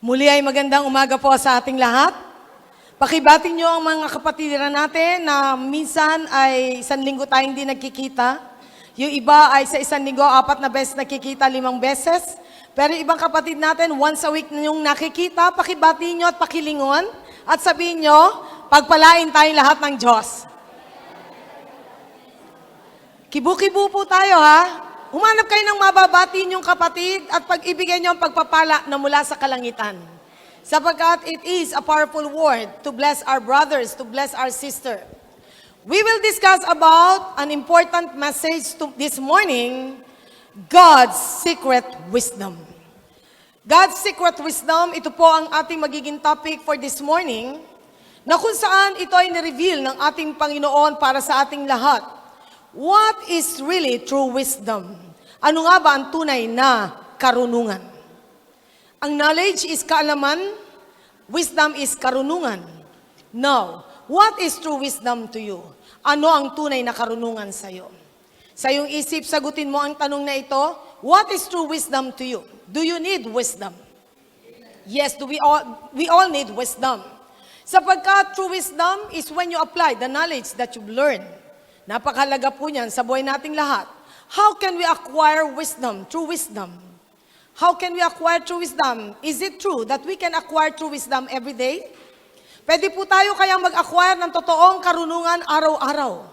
Muli ay magandang umaga po sa ating lahat. Pakibati nyo ang mga kapatiran natin na minsan ay 1 linggo tayong hindi nagkikita. Yung iba ay sa 1 linggo, 4 na beses nakikita, 5 beses. Pero ibang kapatid natin, once a week na yung nakikita, pakibati nyo at pakilingon. At sabihin nyo, pagpalain tayong lahat ng Diyos. Kibu-kibu po tayo ha. Humanap kayo ng mababati niyong kapatid at pag-ibigay niyo ang pagpapala na mula sa kalangitan. Sapagkat it is a powerful word to bless our brothers, to bless our sister. We will discuss about an important message this morning, God's secret wisdom. God's secret wisdom, ito po ang ating magiging topic for this morning, na kung saan ito ay nireveal ng ating Panginoon para sa ating lahat. What is really true wisdom? Ano nga ba ang tunay na karunungan? Ang knowledge is kaalaman, wisdom is karunungan. Now, what is true wisdom to you? Ano ang tunay na karunungan sa iyo? Sa iyong isip, sagutin mo ang tanong na ito, what is true wisdom to you? Do you need wisdom? Yes, we all need wisdom. Sapagkat true wisdom is when you apply the knowledge that you've learned. Napakahalaga po niyan sa buhay nating lahat. How can we acquire wisdom, true wisdom? How can we acquire true wisdom? Is it true that we can acquire true wisdom every day? Pwede po tayo kayang mag-acquire ng totoong karunungan araw-araw.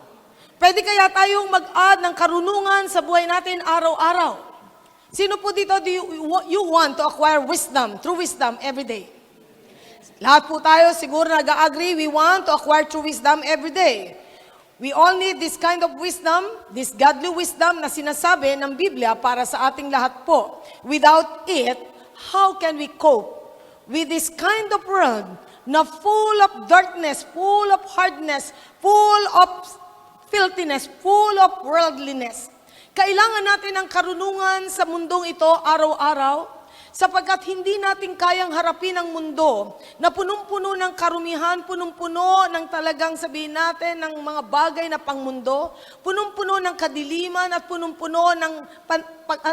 Pwede kaya tayong mag-add ng karunungan sa buhay natin araw-araw. Sino po dito do you want to acquire wisdom, true wisdom every day? Lahat po tayo siguro nag-agree, we want to acquire true wisdom every day. We all need this kind of wisdom, this godly wisdom na sinasabi ng Biblia para sa ating lahat po. Without it, how can we cope with this kind of world na full of darkness, full of hardness, full of filthiness, full of worldliness? Kailangan natin ang karunungan sa mundong ito araw-araw sapagkat hindi natin kayang harapin ang mundo na punong-puno ng karumihan, punong-puno ng talagang sabihin natin ng mga bagay na pangmundo, punong-puno ng kadiliman at punong-puno ng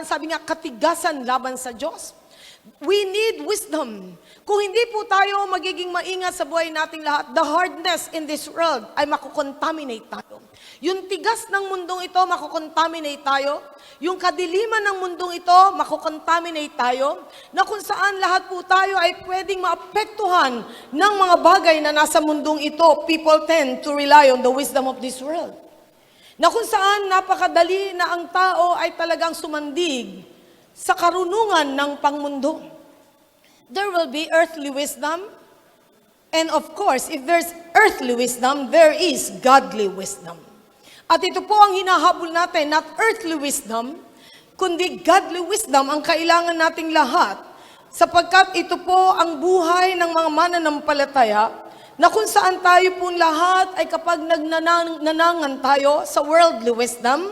sabi nga katigasan laban sa Diyos. We need wisdom. Kung hindi po tayo magiging maingat sa buhay nating lahat, the hardness in this world ay makukontaminate tayo. Yung tigas ng mundong ito, makukontaminate tayo. Yung kadiliman ng mundong ito, makukontaminate tayo. Na kung saan lahat po tayo ay pwedeng maapektuhan ng mga bagay na nasa mundong ito. People tend to rely on the wisdom of this world. Na kung saan napakadali na ang tao ay talagang sumandig sa karunungan ng pangmundo. There will be earthly wisdom. And of course, if there's earthly wisdom, there is godly wisdom. At ito po ang hinahabol natin, not earthly wisdom, kundi godly wisdom ang kailangan nating lahat. Sapagkat ito po ang buhay ng mga mananampalataya na kung saan tayo po lahat ay kapag nagnanangan tayo sa worldly wisdom,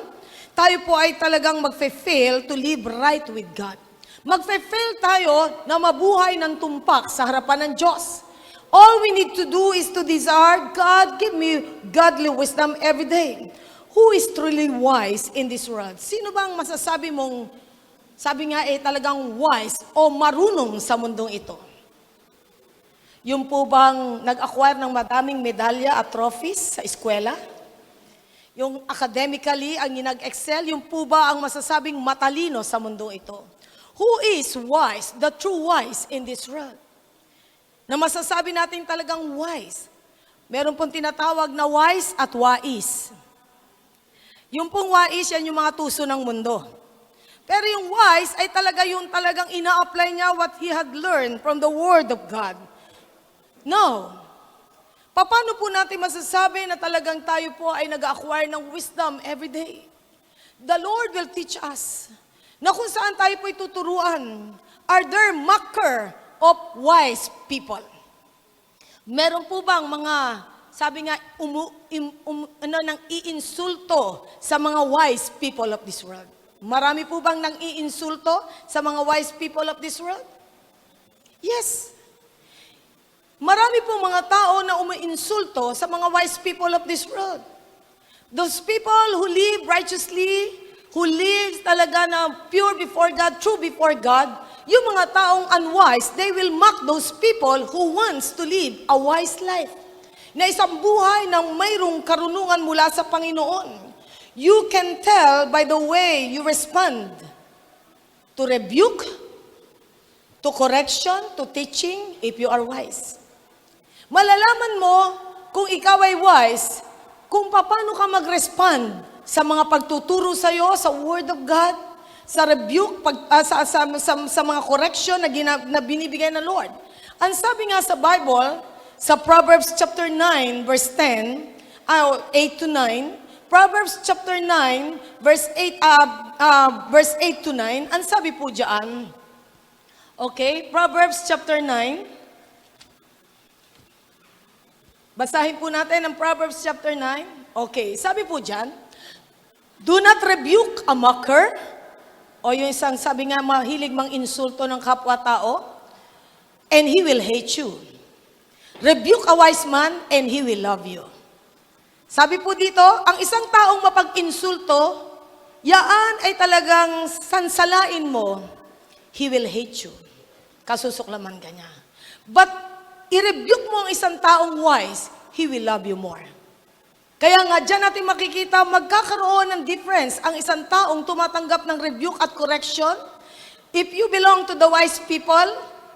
tayo po ay talagang magfe-fail to live right with God. Magfe-fail tayo na mabuhay ng tumpak sa harapan ng Diyos. All we need to do is to desire, God, give me godly wisdom every day. Who is truly wise in this world? Sino bang masasabi mong, sabi nga talagang wise o marunong sa mundong ito? Yung po bang nag-acquire ng madaming medalya at trophies sa eskwela? Yung academically, ang nag-excel, yung po ba ang masasabing matalino sa mundong ito? Who is wise, the true wise in this world? Na masasabi natin talagang wise. Meron pong tinatawag na wise at wais. Yung pong wais, yan yung mga tuso ng mundo. Pero yung wise ay talaga yung talagang ina-apply niya what he had learned from the Word of God. No. Paano po natin masasabi na talagang tayo po ay nag-acquire ng wisdom every day? The Lord will teach us na kung saan tayo po ituturuan. Are there mocker of wise people? Meron po bang mga, sabi nga, nang iinsulto sa mga wise people of this world? Marami po bang nang iinsulto sa mga wise people of this world? Yes. Marami po mga tao na umiinsulto sa mga wise people of this world. Those people who live righteously, who lives talaga na pure before God, true before God, yung mga taong unwise, they will mock those people who wants to live a wise life. Na isang buhay ng mayroong karunungan mula sa Panginoon. You can tell by the way you respond to rebuke, to correction, to teaching, if you are wise. Malalaman mo kung ikaw ay wise, kung paano ka mag-respond sa mga pagtuturo sa iyo, sa Word of God, sa rebuke, sa mga correction na binibigay ng Lord. Ang sabi nga sa Bible, sa Proverbs chapter 9, verse 10, 8 to 9, Proverbs chapter 9, verse 8 to 9, ang sabi po diyan, okay, Proverbs chapter 9, basahin po natin ang Proverbs chapter 9. Okay, sabi po diyan, do not rebuke a mocker, o yung isang sabi nga, mahilig mang insulto ng kapwa-tao, and he will hate you. Rebuke a wise man, and he will love you. Sabi po dito, ang isang taong mapag-insulto, yaan ay talagang sansalain mo, he will hate you. Kasusuklaman ka niya. But, i-rebuke mo ang isang taong wise, he will love you more. Kaya nga, dyan natin makikita, magkakaroon ng difference ang isang taong tumatanggap ng rebuke at correction. If you belong to the wise people,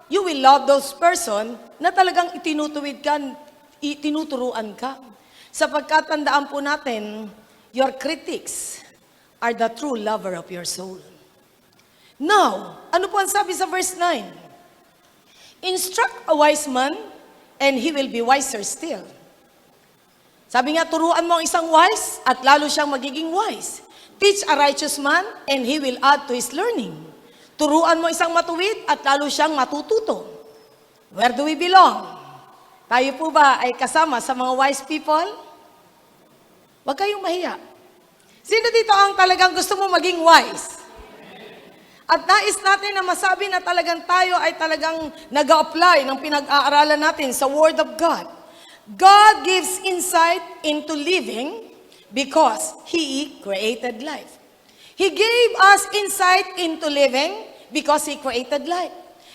you will love those person na talagang itinutuwid ka, itinuturuan ka. Sapagkat tandaan po natin, your critics are the true lover of your soul. Now, ano po ang sabi sa verse 9? Instruct a wise man, and he will be wiser still. Sabi nga, turuan mo ang isang wise, at lalo siyang magiging wise. Teach a righteous man, and he will add to his learning. Turuan mo isang matuwid, at lalo siyang matututo. Where do we belong? Tayo po ba ay kasama sa mga wise people? Huwag kayong mahiya. Sino dito ang talagang gusto mo maging wise? At nais natin na masabi na talagang tayo ay talagang nag-a-apply ng pinag-aaralan natin sa Word of God. God gives insight into living because He created life. He gave us insight into living because He created life.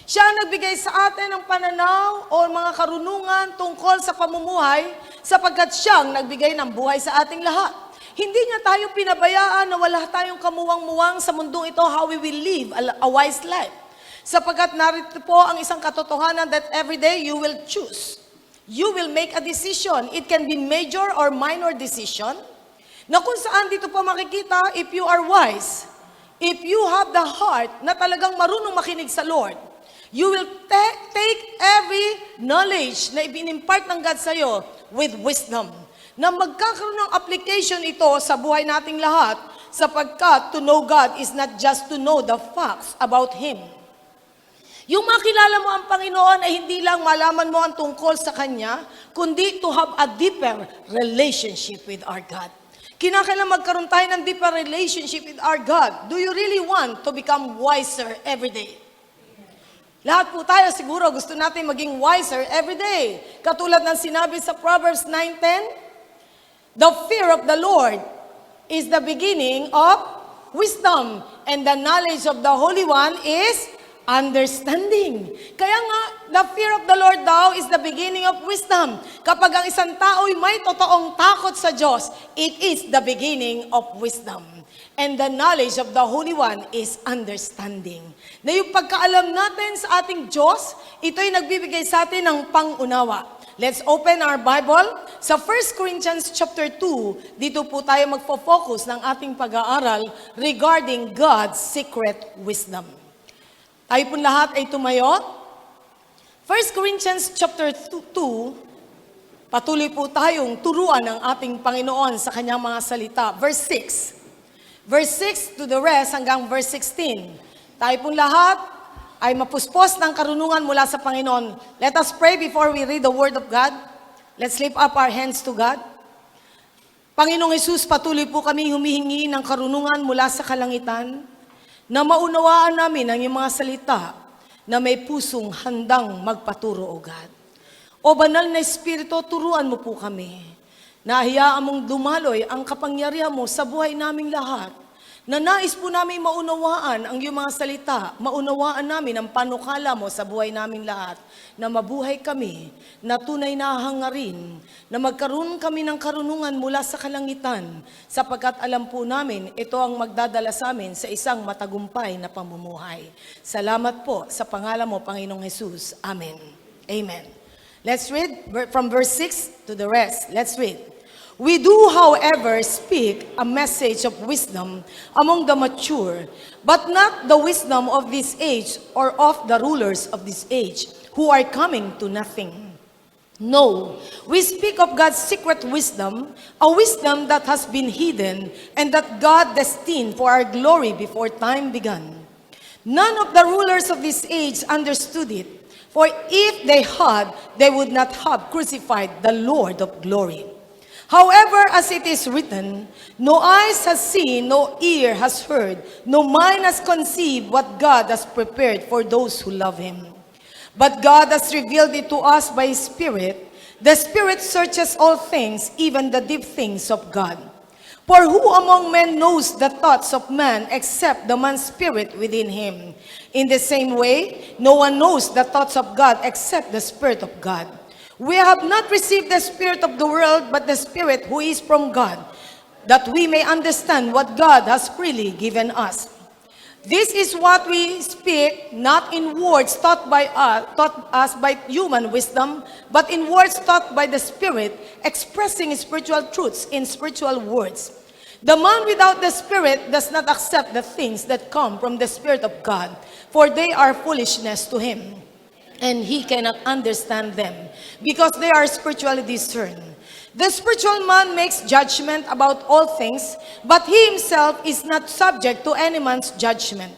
Siya ang nagbigay sa atin ng pananaw o mga karunungan tungkol sa pamumuhay sapagkat siyang nagbigay ng buhay sa ating lahat. Hindi niya tayo pinabayaan na wala tayong kamuwang-muwang sa mundong ito how we will live a wise life. Sapagkat narito po ang isang katotohanan that every day you will choose. You will make a decision. It can be major or minor decision. Na kung saan dito po makikita, if you are wise, if you have the heart na talagang marunong makinig sa Lord, you will take every knowledge na ibinimpart ng God sa iyo with wisdom. Na magkakaroon ng application ito sa buhay nating lahat sapagkat to know God is not just to know the facts about Him. Yung makilala mo ang Panginoon ay hindi lang malaman mo ang tungkol sa Kanya, kundi to have a deeper relationship with our God. Kinakailangan magkaroon tayo ng deeper relationship with our God. Do you really want to become wiser every day? Lahat po tayo siguro gusto natin maging wiser every day. Katulad ng sinabi sa Proverbs 9:10, the fear of the Lord is the beginning of wisdom, and the knowledge of the Holy One is understanding. Kaya nga, the fear of the Lord daw is the beginning of wisdom. Kapag ang isang tao'y may totoong takot sa Diyos, it is the beginning of wisdom. And the knowledge of the Holy One is understanding. Na yung pagkaalam natin sa ating Diyos, ito'y nagbibigay sa atin ng pangunawa. Let's open our Bible sa 1 Corinthians chapter 2. Dito po tayo magfo-focus ng ating pag-aaral regarding God's secret wisdom. Tayo po lahat ay tumayo. 1 Corinthians chapter 2, patuloy po tayong turuan ng ating Panginoon sa kanyang mga salita. Verse 6. Verse 6 to the rest hanggang verse 16. Tayo pong lahat ay mapuspos ng karunungan mula sa Panginoon. Let us pray before we read the Word of God. Let's lift up our hands to God. Panginoong Hesus, patuloy po kami humihingi ng karunungan mula sa kalangitan na maunawaan namin ang iyong mga salita na may pusong handang magpaturo, O God. O banal na Espiritu, turuan mo po kami. Nahiyaan mong dumaloy ang kapangyarihan mo sa buhay naming lahat. na nais po namin maunawaan ang iyong mga salita, maunawaan namin ang panukala mo sa buhay namin lahat, na mabuhay kami, na tunay na hangarin, na magkaroon kami ng karunungan mula sa kalangitan, sapagkat alam po namin, ito ang magdadala sa amin sa isang matagumpay na pamumuhay. Salamat po sa pangalan mo, Panginoong Jesus. Amen. Amen. Let's read from verse 6 to the rest. Let's read. We do, however, speak a message of wisdom among the mature, but not the wisdom of this age or of the rulers of this age, who are coming to nothing. No, we speak of God's secret wisdom, a wisdom that has been hidden and that God destined for our glory before time began. None of the rulers of this age understood it, for if they had, they would not have crucified the Lord of glory. However, as it is written, no eyes has seen, no ear has heard, no mind has conceived what God has prepared for those who love Him. But God has revealed it to us by His Spirit. The Spirit searches all things, even the deep things of God. For who among men knows the thoughts of man except the man's spirit within him? In the same way, no one knows the thoughts of God except the Spirit of God. We have not received the spirit of the world, but the Spirit who is from God, that we may understand what God has freely given us. This is what we speak, not in words taught us by human wisdom, but in words taught by the Spirit, expressing spiritual truths in spiritual words. The man without the Spirit does not accept the things that come from the Spirit of God, for they are foolishness to him, and he cannot understand them, because they are spiritually discerned. The spiritual man makes judgment about all things, but he himself is not subject to any man's judgment.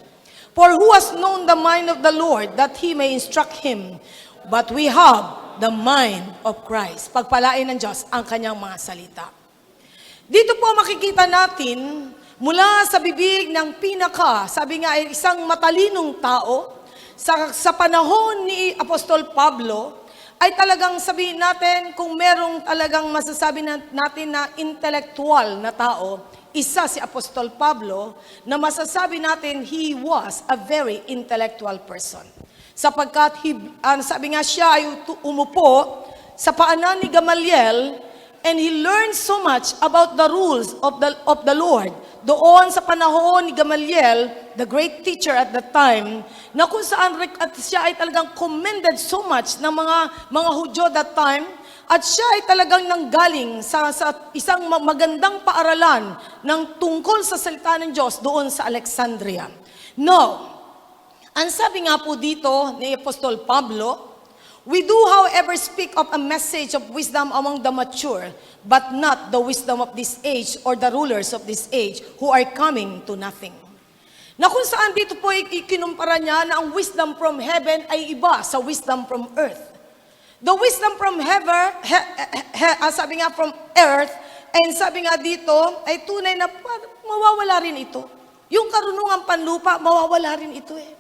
For who has known the mind of the Lord, that he may instruct him? But we have the mind of Christ. Pagpalain ng Diyos ang kanyang mga salita. Dito po makikita natin, mula sa bibig ng sabi nga ay isang matalinong tao, sa panahon ni Apostol Pablo, ay talagang sabihin natin, kung merong talagang masasabi natin na intellectual na tao, isa si Apostol Pablo, na masasabi natin he was a very intellectual person. Sapagkat sabi nga siya ay umupo sa paanan ni Gamaliel, and he learned so much about the rules of the Lord. Doon sa panahon ni Gamaliel, the great teacher at the time, na kung saan at siya ay talagang commended so much ng mga Hudyo that time, at siya ay talagang nanggaling sa isang magandang paaralan ng tungkol sa salita ng Diyos doon sa Alexandria. No, ang sabi nga po dito ni Apostol Pablo, we do, however, speak of a message of wisdom among the mature, but not the wisdom of this age or the rulers of this age who are coming to nothing. Na kung saan dito po ikinumpara niya na ang wisdom from heaven ay iba sa wisdom from earth. The wisdom from heaven, sabi nga from earth, and sabi nga dito, ay tunay na mawawala rin ito. Yung karunungan panlupa, mawawala rin ito eh.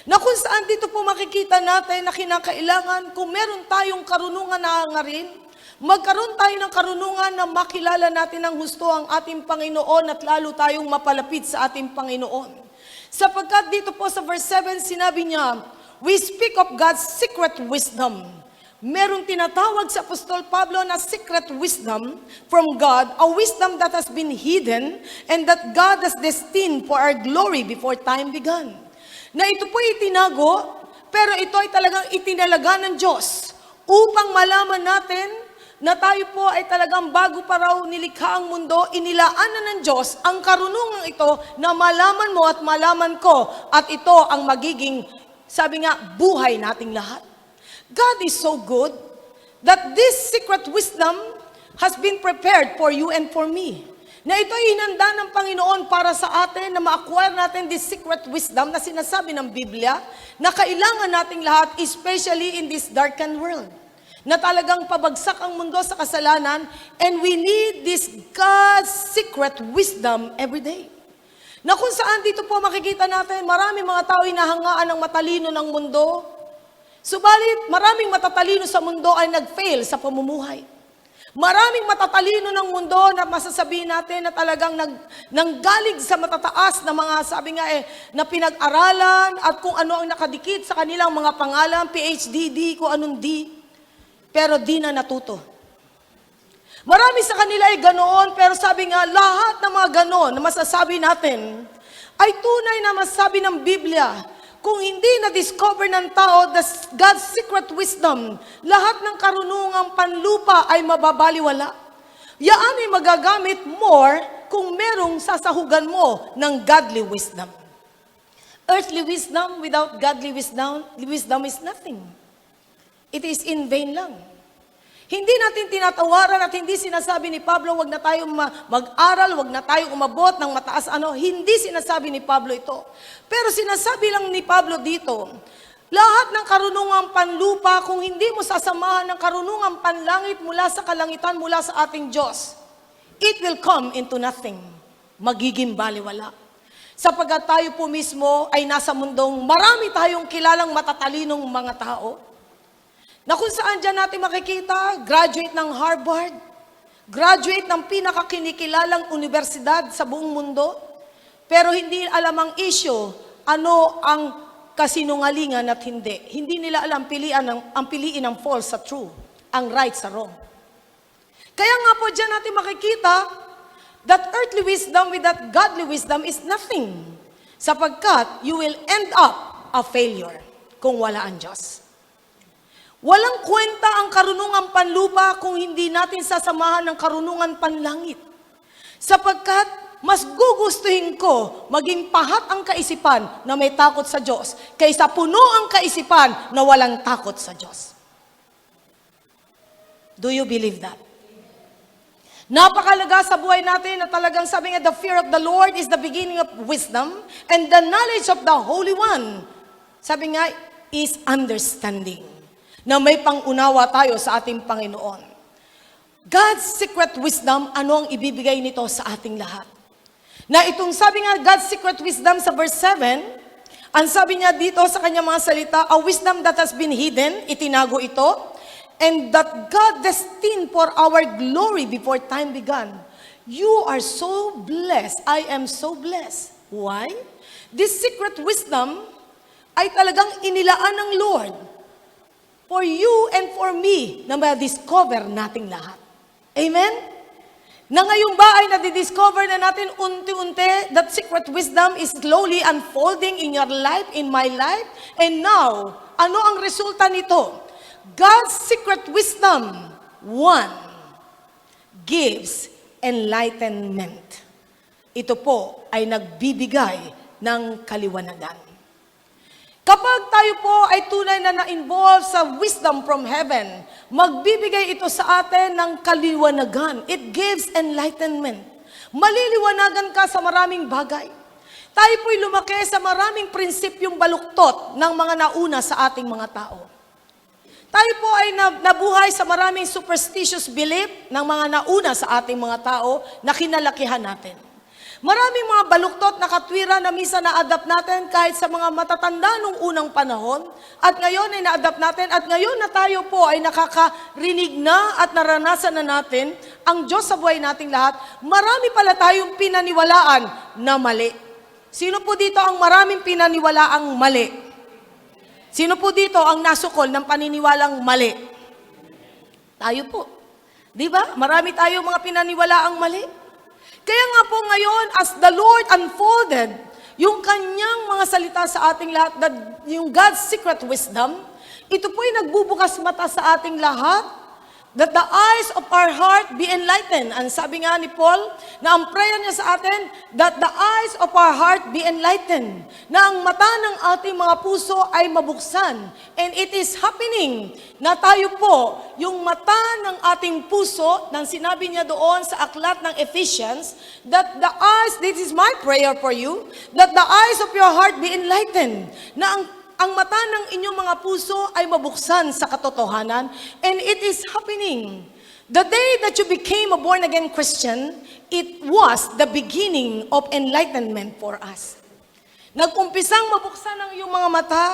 Na kung saan dito po makikita natin na kinakailangan kung meron tayong karunungan na hangarin, magkaroon tayo ng karunungan na makilala natin ng husto ang ating Panginoon at lalo tayong mapalapit sa ating Panginoon. Sapagkat dito po sa verse 7, sinabi niya, we speak of God's secret wisdom. Merong tinatawag sa Apostol Pablo na secret wisdom from God, a wisdom that has been hidden and that God has destined for our glory before time began. Na ito po itinago, pero ito ay talagang itinalaga ng Diyos upang malaman natin na tayo po ay talagang bago pa raw nilikha ang mundo, inilaanan ng Diyos ang karunungan ito na malaman mo at malaman ko at ito ang magiging, sabi nga, buhay nating lahat. God is so good that this secret wisdom has been prepared for you and for me. Na ito ay hinanda ng Panginoon para sa atin na ma-acquire natin this secret wisdom na sinasabi ng Biblia na kailangan nating lahat, especially in this darkened world. Na talagang pabagsak ang mundo sa kasalanan, and we need this God's secret wisdom every day. Na kung saan dito po makikita natin, maraming mga tao hinahangaan ng matalino ng mundo, subalit maraming matatalino sa mundo ay nag-fail sa pamumuhay. Maraming matatalino ng mundo na masasabihin natin na talagang nanggaling sa matataas na mga, sabi nga na pinag-aralan at kung ano ang nakadikit sa kanilang mga pangalan, PhD, kung anong D, pero di na natuto. Marami sa kanila ay ganoon, pero sabi nga, lahat ng mga ganoon na masasabi natin ay tunay na masasabi ng Biblia. Kung hindi na-discover ng tao God's secret wisdom, lahat ng karunungang panlupa ay mababaliwala. Yaan ay magagamit more kung merong sasahugan mo ng godly wisdom. Earthly wisdom without godly wisdom is nothing. It is in vain lang. Hindi natin tinatawaran at hindi sinasabi ni Pablo, wag na tayong mag-aral, wag na tayong umabot ng mataas Hindi sinasabi ni Pablo ito. Pero sinasabi lang ni Pablo dito, lahat ng karunungang panlupa, kung hindi mo sasamahan ng karunungang panlangit mula sa kalangitan, mula sa ating Diyos, it will come into nothing. Magiging baliwala. Sapagkat tayo po mismo ay nasa mundong marami tayong kilalang matatalinong mga tao, na kung saan dyan natin makikita, graduate ng Harvard, graduate ng pinakakinikilalang universidad sa buong mundo, pero hindi alam ang issue, ano ang kasinungalingan at hindi. Hindi nila alam ang piliin ng false sa true, ang right sa wrong. Kaya nga po dyan natin makikita that earthly wisdom with that godly wisdom is nothing, sapagkat you will end up a failure kung wala ang Diyos. Walang kwenta ang karunungang panlupa kung hindi natin sasamahan ng karunungan panlangit. Sapagkat mas gugustuhin ko maging pahat ang kaisipan na may takot sa Diyos kaysa puno ang kaisipan na walang takot sa Diyos. Do you believe that? Napakalaga sa buhay natin na talagang sabi nga, the fear of the Lord is the beginning of wisdom and the knowledge of the Holy One, sabi nga, is understanding. Na may pangunawa tayo sa ating Panginoon. God's secret wisdom, ano ang ibibigay nito sa ating lahat? Na itong sabi nga, God's secret wisdom sa verse 7, ang sabi niya dito sa kanyang mga salita, a wisdom that has been hidden, itinago ito, and that God destined for our glory before time began. You are so blessed. I am so blessed. Why? This secret wisdom ay talagang inilaan ng Lord for you and for me na ma-discover nating lahat. Amen? Na ngayon ba ay nadidiscover na natin unti-unti that secret wisdom is slowly unfolding in your life, in my life? And now, ano ang resulta nito? God's secret wisdom, one, gives enlightenment. Ito po ay nagbibigay ng kaliwanagan. Kapag tayo po ay tunay na na-involve sa wisdom from heaven, magbibigay ito sa atin ng kaliwanagan. It gives enlightenment. Maliliwanagan ka sa maraming bagay. Tayo po'y lumaki sa maraming prinsipyong baluktot ng mga nauna sa ating mga tao. Tayo po ay nabuhay sa maraming superstitious belief ng mga nauna sa ating mga tao na kinalakihan natin. Maraming mga baluktot na katwiran na minsan na-adapt natin kahit sa mga matatanda nung unang panahon at ngayon ay na-adapt natin at ngayon na tayo po ay nakakarinig na at naranasan na natin ang Diyos sa buhay nating lahat, marami pala tayong pinaniwalaan na mali. Sino po dito ang maraming pinaniwalaang mali? Sino po dito ang nasukol ng paniniwalang mali? Tayo po. Di ba? Marami tayong mga pinaniwalaang mali. Kaya nga po ngayon, as the Lord unfolded yung kanyang mga salita sa ating lahat, yung God's secret wisdom, ito po ay nagbubukas mata sa ating lahat, that the eyes of our heart be enlightened. Ang sabi nga ni Paul, na ang prayer niya sa atin, that the eyes of our heart be enlightened. Na ang mata ng ating mga puso ay mabuksan. And it is happening na tayo po, yung mata ng ating puso, nang sinabi niya doon sa aklat ng Ephesians, that the eyes, this is my prayer for you, that the eyes of your heart be enlightened. Na ang mata ng inyong mga puso ay mabuksan sa katotohanan, and it is happening. The day that you became a born-again Christian, it was the beginning of enlightenment for us. Nag-umpisang mabuksan ang iyong mga mata,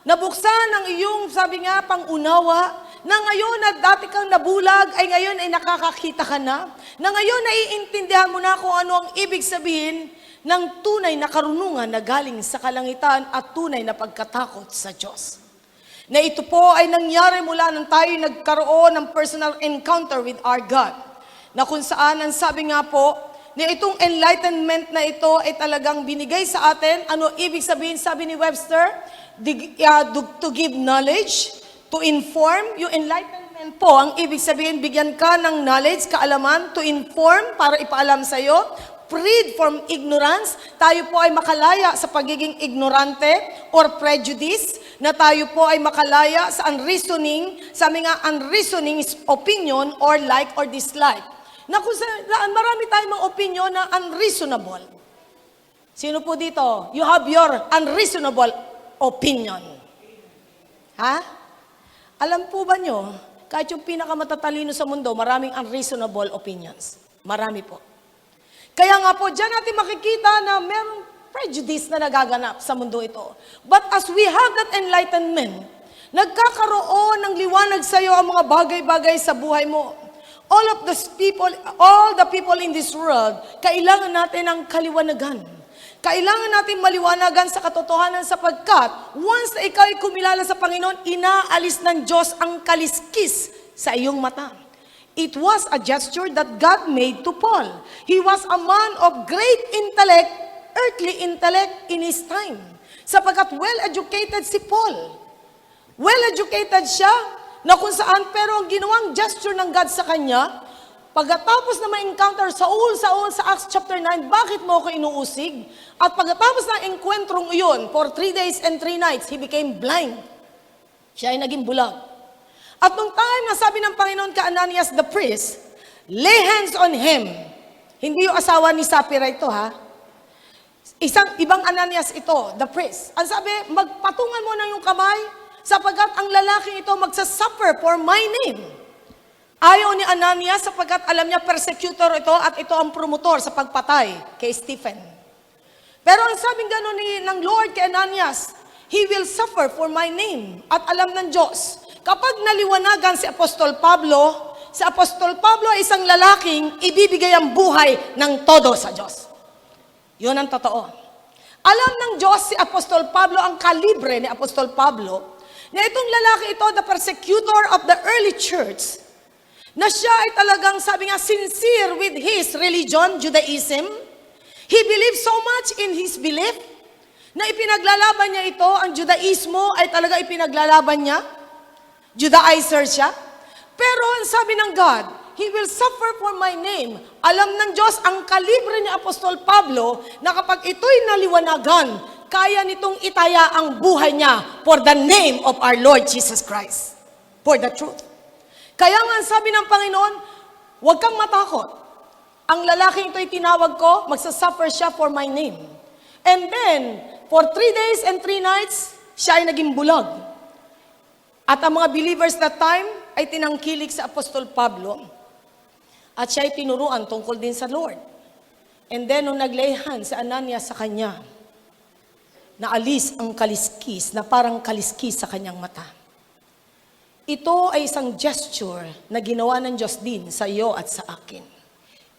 nabuksan ang iyong, sabi nga, pangunawa, na ngayon na dati kang nabulag, ay ngayon ay nakakakita ka na ngayon naiintindihan mo na kung ano ang ibig sabihin ng tunay na karunungan na galing sa kalangitan at tunay na pagkatakot sa Diyos. Na ito po ay nangyari mula nang tayo nagkaroon ng personal encounter with our God. Na kung saan, ang sabi nga po, na itong enlightenment na ito ay talagang binigay sa atin. Ano ibig sabihin? Sabi ni Webster, to give knowledge, to inform. Yung enlightenment po, ang ibig sabihin, bigyan ka ng knowledge, kaalaman, to inform, para ipaalam sa'yo. Freed from ignorance, tayo po ay makalaya sa pagiging ignorante or prejudice, na tayo po ay makalaya sa unreasoning, sabi nga, unreasoning is opinion or like or dislike. Na kung saan marami tayong mga opinion na unreasonable. Sino po dito? You have your unreasonable opinion. Ha? Alam po ba nyo, kahit yung pinakamatatalino sa mundo, maraming unreasonable opinions. Marami po. Kaya nga po, dyan natin makikita na merong prejudice na nagaganap sa mundo ito. But as we have that enlightenment, nagkakaroon ng liwanag sa iyo ang mga bagay-bagay sa buhay mo. All the people in this world, kailangan natin ng kaliwanagan. Kailangan natin maliwanagan sa katotohanan sapagkat once na ikaw ay kumilala sa Panginoon, inaalis ng Diyos ang kaliskis sa iyong mata. It was a gesture that God made to Paul. He was a man of great intellect, earthly intellect in his time. Sapagkat well-educated si Paul. Well-educated siya, na kung saan, pero ang ginawang gesture ng God sa kanya, pagkatapos na ma-encounter Saul sa Acts chapter 9, bakit mo ako inuusig? At pagkatapos ng engkwentrong iyon, for 3 days and 3 nights, he became blind. Siya ay naging bulag. At nung time na sabi ng Panginoon kay Ananias the priest, lay hands on him. Hindi yung asawa ni Sapphira ito, ha? Ibang Ananias ito, the priest. Ang sabi, magpatungan mo na yung kamay, sapagkat ang lalaking ito magsasuffer for my name. Ayaw ni Ananias sapagkat alam niya persecutor ito at ito ang promotor sa pagpatay kay Stephen. Pero ang sabing gano'n ng Lord kay Ananias, he will suffer for my name. At alam ng Diyos, kapag naliwanagan si Apostol Pablo ay isang lalaking ibibigay ang buhay ng todo sa Diyos. Yun ang totoo. Alam ng Diyos si Apostol Pablo, ang kalibre ni Apostol Pablo, na itong lalaki ito, the persecutor of the early church, na siya ay talagang, sabi nga, sincere with his religion, Judaism. He believed so much in his belief, na ipinaglalaban niya ito, ang Judaismo ay talaga ipinaglalaban niya. Judaizer siya. Pero ang sabi ng God, he will suffer for my name. Alam ng Diyos, ang kalibre ni Apostol Pablo, na kapag ito'y naliwanagan, kaya nitong itaya ang buhay niya for the name of our Lord Jesus Christ. For the truth. Kaya nga sabi ng Panginoon, huwag kang matakot. Ang lalaking ito'y tinawag ko, magsasuffer siya for my name. And then, for 3 days and 3 nights, siya ay naging bulag. At ang mga believers that time ay tinangkilik sa Apostol Pablo. At siya ay tinuruan tungkol din sa Lord. And then, nung naglay hands sa Ananias sa kanya, naalis ang kaliskis, na parang kaliskis sa kanyang mata. Ito ay isang gesture na ginawa ng Diyos din sa iyo at sa akin.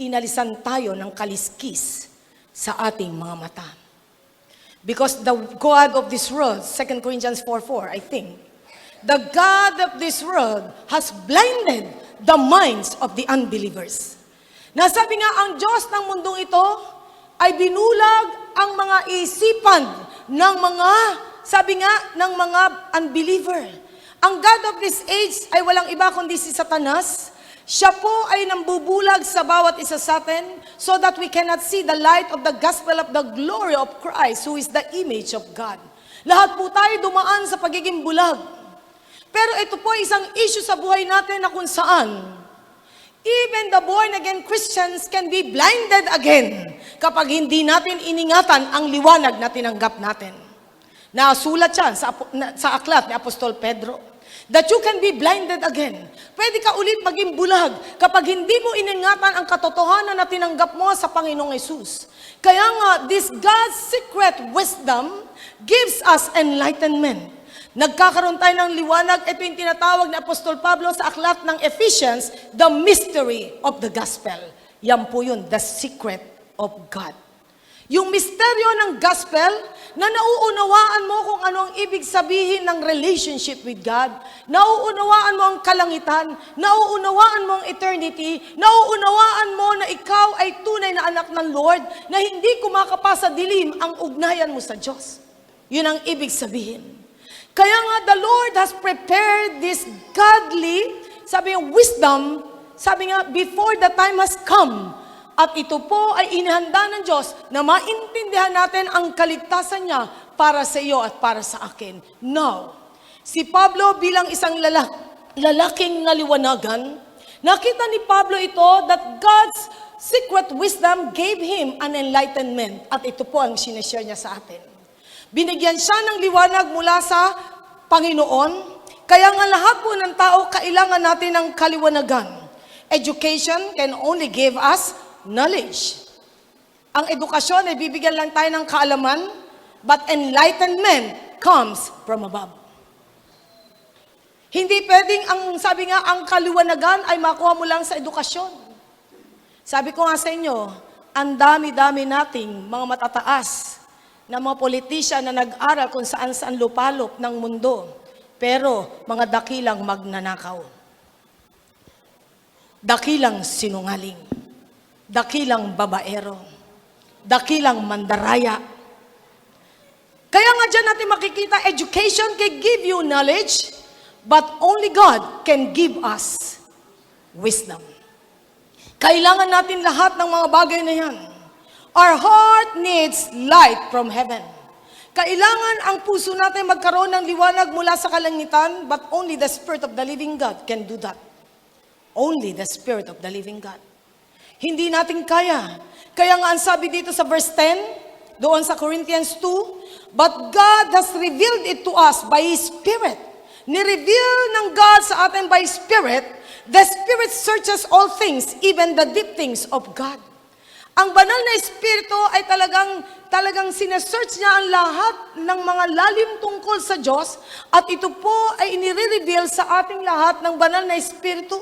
Inalisan tayo ng kaliskis sa ating mga mata. Because the God of this world, 2 Corinthians 4:4, I think, the God of this world has blinded the minds of the unbelievers. Nasabi nga, ang Diyos ng mundong ito ay binulag ang mga isipan ng mga, sabi nga, ng mga unbeliever. Ang God of this age ay walang iba kundi si Satanas. Siya po ay nambubulag sa bawat isa sa atin so that we cannot see the light of the gospel of the glory of Christ, who is the image of God. Lahat po tayo dumaan sa pagiging bulag. Pero ito po isang issue sa buhay natin na kung saan even the born-again Christians can be blinded again kapag hindi natin iningatan ang liwanag na tinanggap natin. Nasulat siya sa aklat ni Apostol Pedro, that you can be blinded again. Pwede ka ulit maging bulag kapag hindi mo iningatan ang katotohanan na tinanggap mo sa Panginoong Yesus. Kaya nga, this God's secret wisdom gives us enlightenment. Nagkakaroon tayo ng liwanag. Ito yung tinatawag ni Apostol Pablo sa aklat ng Ephesians, the mystery of the gospel. Yan po yun, the secret of God. Yung misteryo ng gospel na nauunawaan mo kung ano ang ibig sabihin ng relationship with God, nauunawaan mo ang kalangitan, nauunawaan mo ang eternity, nauunawaan mo na ikaw ay tunay na anak ng Lord, na hindi kumakapa sa dilim ang ugnayan mo sa Diyos. Yun ang ibig sabihin. Kaya nga the Lord has prepared this godly, sabi nga, wisdom, sabi nga, before the time has come. At ito po ay inihanda ng Diyos na maintindihan natin ang kaligtasan niya para sa iyo at para sa akin. Now, si Pablo bilang isang lalaking naliwanagan, nakita ni Pablo ito that God's secret wisdom gave him an enlightenment. At ito po ang sineshare niya sa atin. Binigyan siya ng liwanag mula sa Panginoon, kaya nga lahat po ng tao kailangan natin ng kaliwanagan. Education can only give us knowledge. Ang edukasyon ay bibigyan lang tayo ng kaalaman, but enlightenment comes from above. Hindi pwedeng, sabi nga, ang kaliwanagan ay makuha mo lang sa edukasyon. Sabi ko nga sa inyo, ang dami-dami nating mga matataas na mga politisyan na nag-aral kung saan-saan lupalop ng mundo, pero mga dakilang magnanakaw, dakilang sinungaling, dakilang babaero, dakilang mandaraya. Kaya nga dyan natin makikita, education can give you knowledge, but only God can give us wisdom. Kailangan natin lahat ng mga bagay na yan. Our heart needs light from heaven. Kailangan ang puso natin magkaroon ng liwanag mula sa kalangitan, but only the Spirit of the living God can do that. Only the Spirit of the living God. Hindi natin kaya. Kaya nga ang sabi dito sa verse 10, doon sa Corinthians 2, but God has revealed it to us by His Spirit. Nireveal ng God sa atin by Spirit. The Spirit searches all things, even the deep things of God. Ang banal na Espiritu ay talagang sinesearch niya ang lahat ng mga lalim tungkol sa Diyos, at ito po ay inire-reveal sa ating lahat ng banal na Espiritu.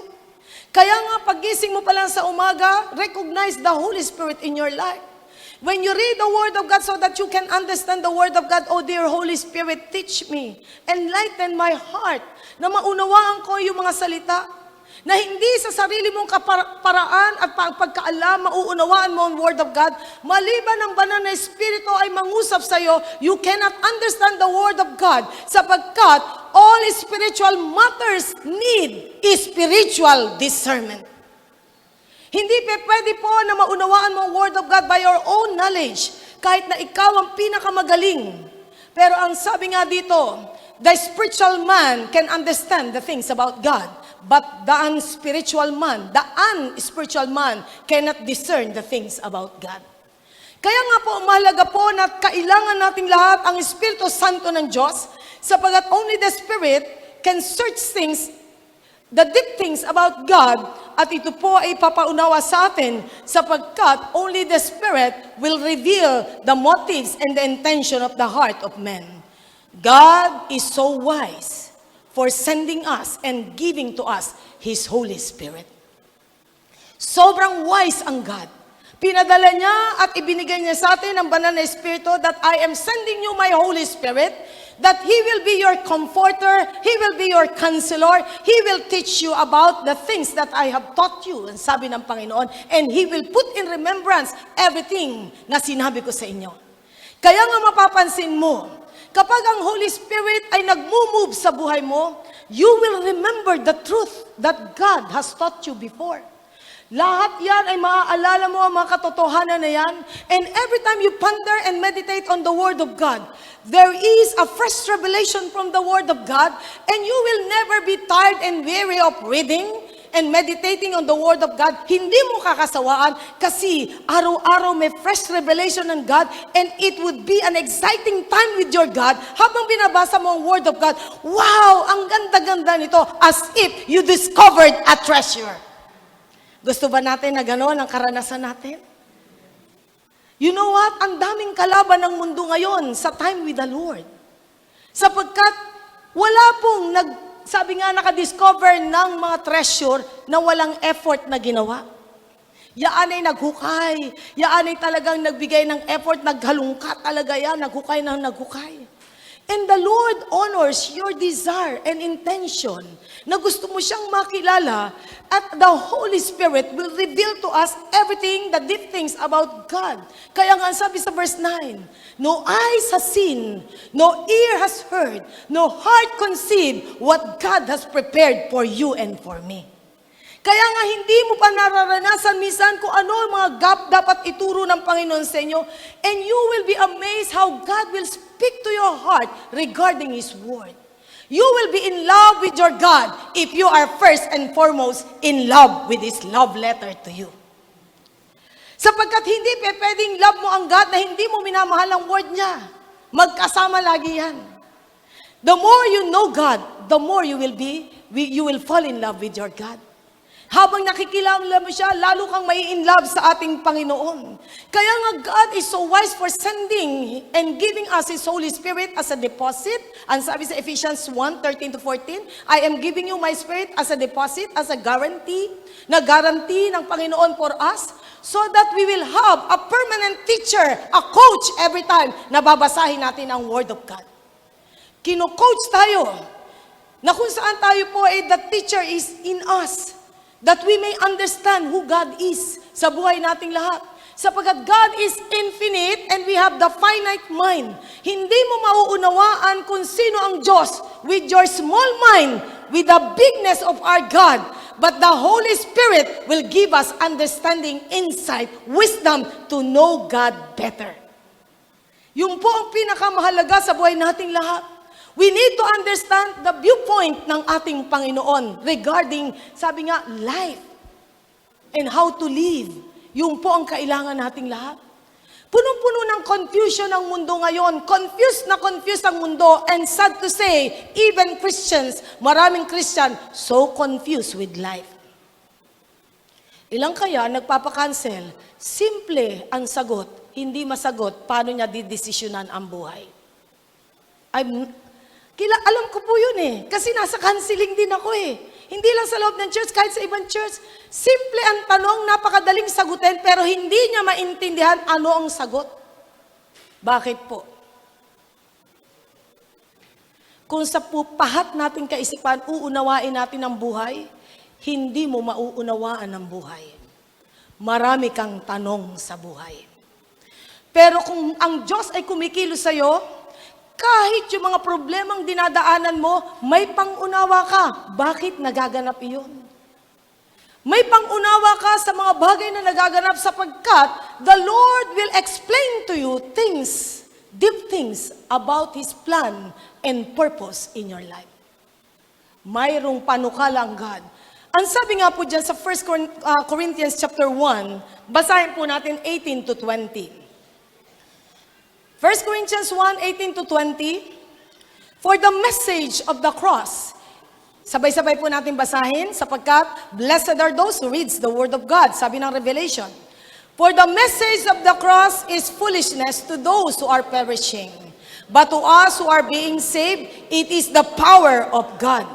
Kaya nga, pagising mo pa lang sa umaga, recognize the Holy Spirit in your life. When you read the Word of God so that you can understand the Word of God, oh dear Holy Spirit, teach me, enlighten my heart, na maunawaan ko yung mga salita, na hindi sa sarili mong paraan at pagkaalam, mauunawaan mo ang Word of God, maliban ang banal na Espiritu ay mangusap sa iyo, you cannot understand the Word of God, sapagkat all spiritual matters need spiritual discernment. Hindi pwede po na maunawaan mo ang Word of God by your own knowledge, kahit na ikaw ang pinakamagaling. Pero ang sabi nga dito, the spiritual man can understand the things about God, but the unspiritual man cannot discern the things about God. Kaya nga po, mahalaga po na kailangan nating lahat ang Espiritu Santo ng Diyos, sapagat only the Spirit can search things, the deep things about God, at ito po ay papaunawa sa atin, sapagkat only the Spirit will reveal the motives and the intention of the heart of men. God is so wise for sending us and giving to us His Holy Spirit. Sobrang wise ang God. Pinadala niya at ibinigay niya sa atin ang banal na Espiritu, that I am sending you my Holy Spirit, that He will be your comforter, He will be your counselor, He will teach you about the things that I have taught you, ang sabi ng Panginoon, and He will put in remembrance everything na sinabi ko sa inyo. Kaya nga mapapansin mo, kapag ang Holy Spirit ay nag-move sa buhay mo, you will remember the truth that God has taught you before. Lahat yan ay maaalala mo ang mga katotohanan na yan. And every time you ponder and meditate on the Word of God, there is a fresh revelation from the Word of God, and you will never be tired and weary of reading and meditating on the Word of God. Hindi mo kakasawaan kasi araw-araw may fresh revelation ng God, and it would be an exciting time with your God habang binabasa mo ang Word of God. Wow! Ang ganda-ganda nito, as if you discovered a treasure. Gusto ba natin na gano'n ang karanasan natin? You know what? Ang daming kalaban ng mundo ngayon sa time with the Lord. Sapagkat Wala pong sabi nga, nakadiscover ng mga treasure na walang effort na ginawa. Yaan ay naghukay. Yaan ay talagang nagbigay ng effort, naghalungkat talaga yan, naghukay ng naghukay. And the Lord honors your desire and intention na gusto mo siyang makilala, at the Holy Spirit will reveal to us everything, the deep things about God. Kaya nga sabi sa verse 9, no eyes has seen, no ear has heard, no heart conceived what God has prepared for you and for me. Kaya nga hindi mo pa nararanasan minsan kung ano ang mga gap dapat ituro ng Panginoon sa inyo, and you will be amazed how God will speak to your heart regarding His Word. You will be in love with your God if you are first and foremost in love with His love letter to you. Sapagkat hindi pwedeng love mo ang God na hindi mo minamahal ang Word niya. Magkasama lagi yan. The more you know God, the more you will fall in love with your God. Habang nakikilala mo siya, lalo kang mai-in-love sa ating Panginoon. Kaya nga God is so wise for sending and giving us His Holy Spirit as a deposit. Ang sabi sa Ephesians 1:13-14, I am giving you my Spirit as a deposit, as a guarantee, na guarantee ng Panginoon for us, so that we will have a permanent teacher, a coach every time na babasahin natin ang Word of God. Kino-coach tayo, na kung saan tayo po the teacher is in us. That we may understand who God is sa buhay nating lahat. Sapagkat God is infinite and we have the finite mind. Hindi mo mauunawaan kung sino ang Diyos with your small mind, with the bigness of our God. But the Holy Spirit will give us understanding, insight, wisdom to know God better. Yung po ang pinakamahalaga sa buhay nating lahat. We need to understand the viewpoint ng ating Panginoon regarding, sabi nga, life and how to live. Yung po ang kailangan nating lahat. Punong-puno ng confusion ang mundo ngayon. Confused na confused ang mundo. And sad to say, even Christians, maraming Christian, so confused with life. Ilang kaya nagpapakancel? Simple ang sagot. Hindi masagot, paano niya didesisyonan ang buhay. Alam ko po yun kasi nasa counseling din ako Hindi lang sa loob ng church, kahit sa ibang church. Simple ang tanong, napakadaling sagutin, pero hindi niya maintindihan ano ang sagot. Bakit po? Kung sa pahat nating kaisipan, uunawain natin ang buhay, hindi mo mauunawaan ang buhay. Marami kang tanong sa buhay. Pero kung ang Diyos ay kumikilos sa'yo, kahit yung mga problemang dinadaanan mo, may pangunawa ka. Bakit nagaganap iyon? May pangunawa ka sa mga bagay na nagaganap sapagkat the Lord will explain to you things, deep things about His plan and purpose in your life. Mayroong panukala ang God. Ang sabi nga po dyan sa 1 Corinthians chapter 1, basahin po natin 18-20. 1 Corinthians 1:18-20, for the message of the cross. Sabay-sabay po natin basahin, sapagkat blessed are those who reads the word of God, sabi ng Revelation. For the message of the cross is foolishness to those who are perishing. But to us who are being saved, it is the power of God.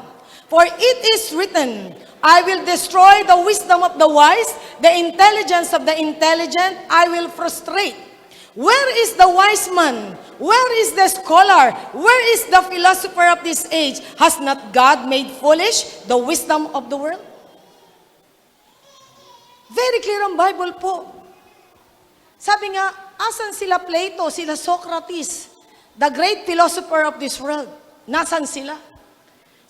For it is written, I will destroy the wisdom of the wise, the intelligence of the intelligent I will frustrate. Where is the wise man? Where is the scholar? Where is the philosopher of this age? Has not God made foolish the wisdom of the world? Very clear ang Bible po. Sabi nga, asan sila Plato, sila Socrates, the great philosopher of this world? Nasan sila?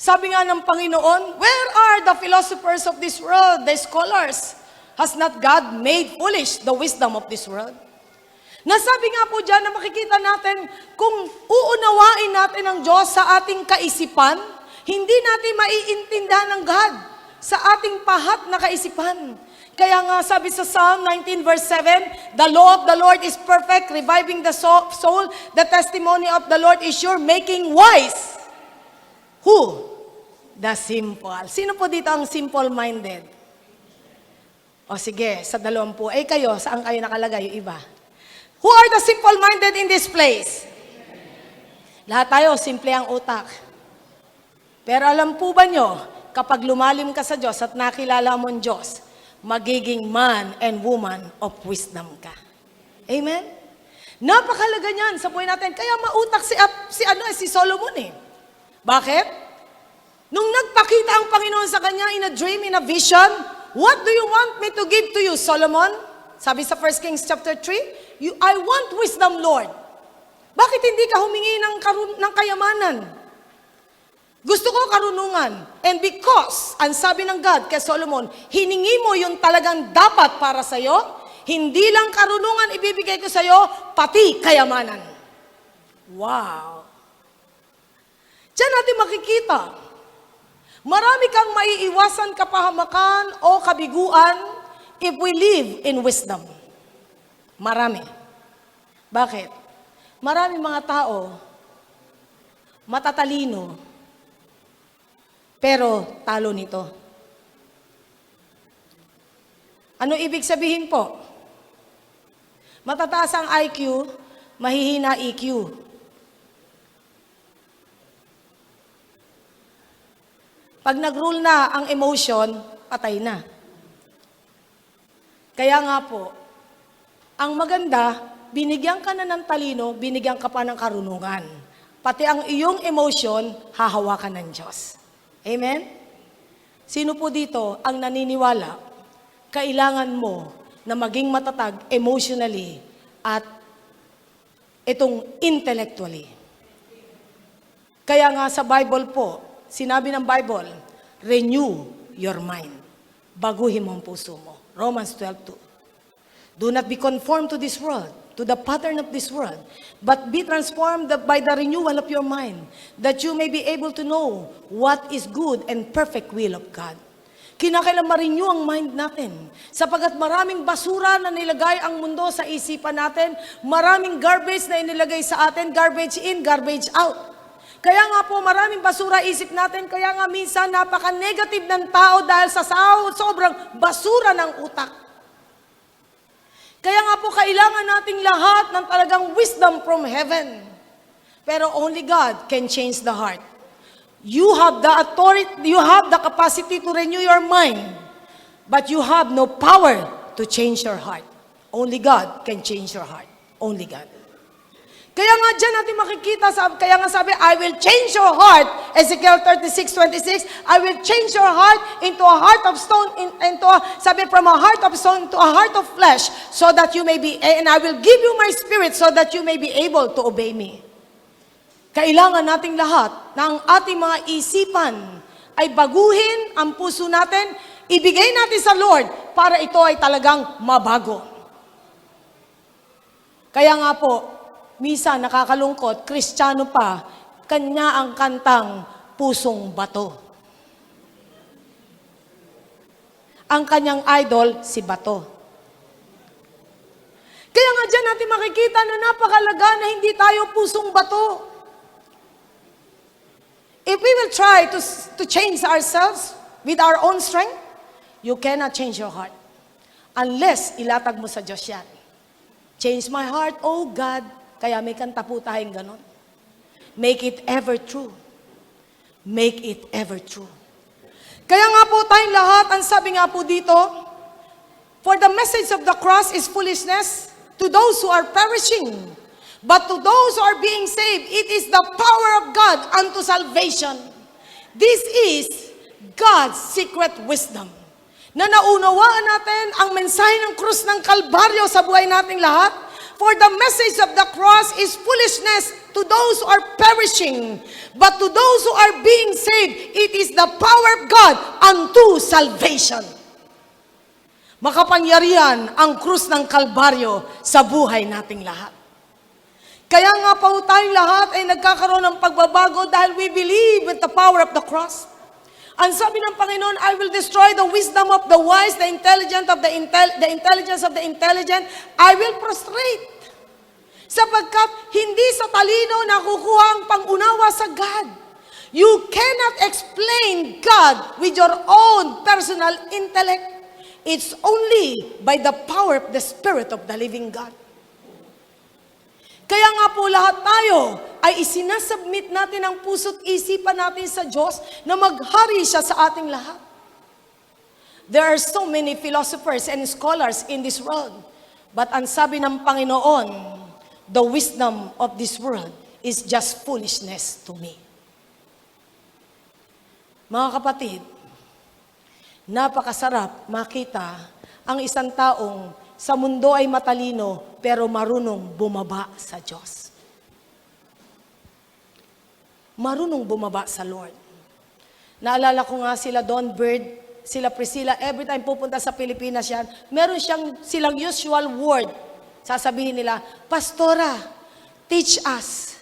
Sabi nga ng Panginoon, where are the philosophers of this world, the scholars? Has not God made foolish the wisdom of this world? Nasabi nga po dyan na makikita natin kung uunawain natin ang Diyos sa ating kaisipan, hindi natin maiintindihan ng God sa ating pahat na kaisipan. Kaya nga sabi sa Psalm 19 verse 7, the law of the Lord is perfect, reviving the soul. The testimony of the Lord is sure, making wise. Who? The simple. Sino po dito ang simple-minded? O sige, sa 20. Kayo, saan kayo nakalagay yung iba? Who are the simple-minded in this place? Lahat tayo, simple ang utak. Pero alam po ba nyo, kapag lumalim ka sa Diyos at nakilala mo ang Diyos, magiging man and woman of wisdom ka. Amen? Napakalaga niyan sa buhay natin. Kaya mautak si Solomon eh. Bakit? Nung nagpakita ang Panginoon sa kanya in a dream, in a vision, what do you want me to give to you, Solomon? Sabi sa 1 Kings chapter 3, I want wisdom, Lord. Bakit hindi ka humingi ng kayamanan? Gusto ko karunungan. And because, ang sabi ng God kay Solomon, hiningi mo yung talagang dapat para sa'yo, hindi lang karunungan ibibigay ko sa'yo, pati kayamanan. Wow! Diyan natin makikita, marami kang maiiwasan kapahamakan o kabiguan if we live in wisdom. Marami. Bakit? Marami mga tao, matatalino, pero talo nito. Ano ibig sabihin po? Matataas ang IQ, mahihina EQ. Pag nag-rule na ang emotion, patay na. Kaya nga po, ang maganda, binigyan ka na ng talino, binigyan ka pa ng karunungan. Pati ang iyong emotion, hahawakan ng Diyos. Amen? Sino po dito ang naniniwala, kailangan mo na maging matatag emotionally at itong intellectually. Kaya nga sa Bible po, sinabi ng Bible, renew your mind. Baguhin mo ang puso mo. Romans 12:2. Do not be conformed to this world, to the pattern of this world, but be transformed by the renewal of your mind, that you may be able to know what is good and perfect will of God. Kinakailangan ma-renew ang mind natin. Sapagat maraming basura na nilagay ang mundo sa isipan natin, maraming garbage na inilagay sa atin, garbage in, garbage out. Kaya nga po maraming basura isip natin, kaya nga minsan napaka-negative ng tao dahil sa sobrang basura ng utak. Kaya nga po kailangan nating lahat ng talagang wisdom from heaven. Pero only God can change the heart. You have the authority, you have the capacity to renew your mind, but you have no power to change your heart. Only God can change your heart. Only God. Kaya nga dyan natin makikita, kaya nga sabi, I will change your heart, Ezekiel 36:26, I will change your heart into a heart of stone, sabi, from a heart of stone to a heart of flesh, so that you may be, and I will give you my spirit so that you may be able to obey me. Kailangan nating lahat na ang ating mga isipan ay baguhin ang puso natin, ibigay natin sa Lord para ito ay talagang mabago. Kaya nga po, minsan nakakalungkot, Kristiyano pa, kanya ang kantang pusong bato. Ang kanyang idol, si bato. Kaya nga dyan natin makikita na napakalaga na hindi tayo pusong bato. If we will try to change ourselves with our own strength, you cannot change your heart. Unless ilatag mo sa Diyos yan. Change my heart, oh God. Kaya may kanta po tayong ganon. Make it ever true. Make it ever true. Kaya nga po tayong lahat, ang sabi nga po dito, for the message of the cross is foolishness to those who are perishing. But to those who are being saved, it is the power of God unto salvation. This is God's secret wisdom. Na naunawaan natin ang mensahe ng krus ng Kalbaryo sa buhay nating lahat. For the message of the cross is foolishness to those who are perishing. But to those who are being saved, it is the power of God unto salvation. Makapangyarihan ang krus ng Kalbaryo sa buhay nating lahat. Kaya nga po tayong lahat ay nagkakaroon ng pagbabago dahil we believe with the power of the cross. Ang sabi ng Panginoon, I will destroy the wisdom of the wise, the intelligence of the intelligent, I will prostrate. Sapagkat hindi sa talino nakukuha ang pangunawa sa God. You cannot explain God with your own personal intellect. It's only by the power of the Spirit of the living God. Kaya nga po lahat tayo, ay isinasubmit natin ang puso't isipan natin sa Diyos na maghari siya sa ating lahat. There are so many philosophers and scholars in this world. But ang sabi ng Panginoon, the wisdom of this world is just foolishness to me. Mga kapatid, napakasarap makita ang isang taong sa mundo ay matalino pero marunong bumaba sa Diyos. Marunong bumaba sa Lord. Naalala ko nga sila Don Bird, sila Priscilla, every time pupunta sa Pilipinas yan, meron silang usual word. Sasabihin nila, Pastora, teach us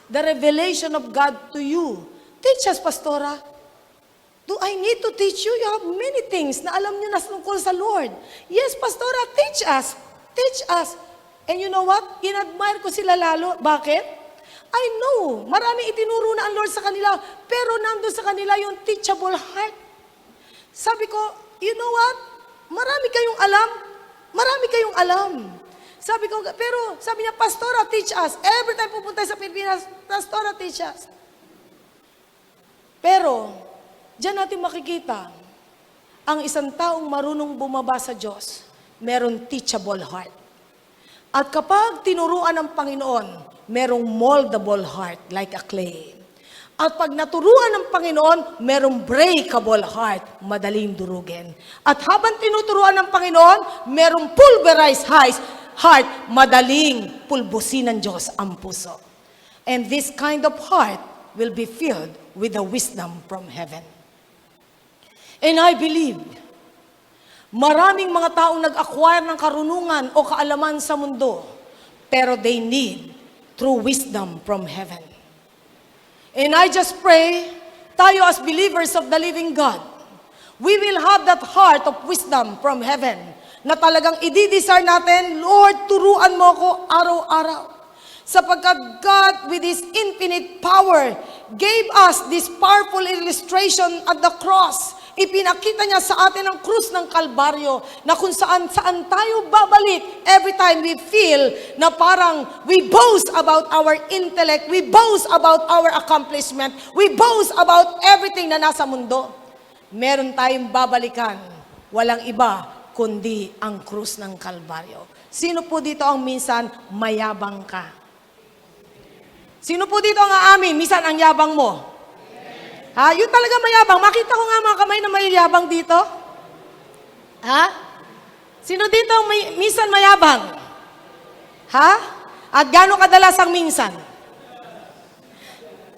the revelation of God to you. Teach us, Pastora. Do I need to teach you? You have many things na alam niyo na tungkol sa Lord. Yes, Pastora, teach us. Teach us. And you know what? Inadmire ko sila lalo. Bakit? I know, marami itinuro na ang Lord sa kanila, pero nandun sa kanila yung teachable heart. Sabi ko, you know what? Marami kayong alam. Marami kayong alam. Sabi ko, pero sabi niya, Pastora, teach us. Every time pupunta sa Pilipinas, Pastora, teach us. Pero, diyan natin makikita, ang isang taong marunong bumaba sa Diyos, meron teachable heart. At kapag tinuruan ng Panginoon, merong moldable heart like a clay. At pag naturuan ng Panginoon, merong breakable heart, madaling durugin. At habang tinuturuan ng Panginoon, merong pulverized heart, madaling pulbusin ng Diyos ang puso. And this kind of heart will be filled with the wisdom from heaven. And I believe, maraming mga taong nag-acquire ng karunungan o kaalaman sa mundo, pero they need true wisdom from heaven. And I just pray, tayo as believers of the living God, we will have that heart of wisdom from heaven, na talagang i-desire natin, Lord, turuan mo ako araw-araw. Sapagkat God, with His infinite power, gave us this powerful illustration at the cross. Ipinakita niya sa atin ang krus ng Kalbaryo na kung saan tayo babalik every time we feel na parang we boast about our intellect, we boast about our accomplishment, we boast about everything na nasa mundo. Meron tayong babalikan, walang iba kundi ang krus ng Kalbaryo. Sino po dito ang minsan mayabang ka? Sino po dito ang aamin, minsan ang yabang mo? Ha? Yun talaga mayabang. Makita ko nga mga kamay na mayabang dito. Ha? Sino dito ang minsan mayabang? Ha? At gaano kadalas ang minsan?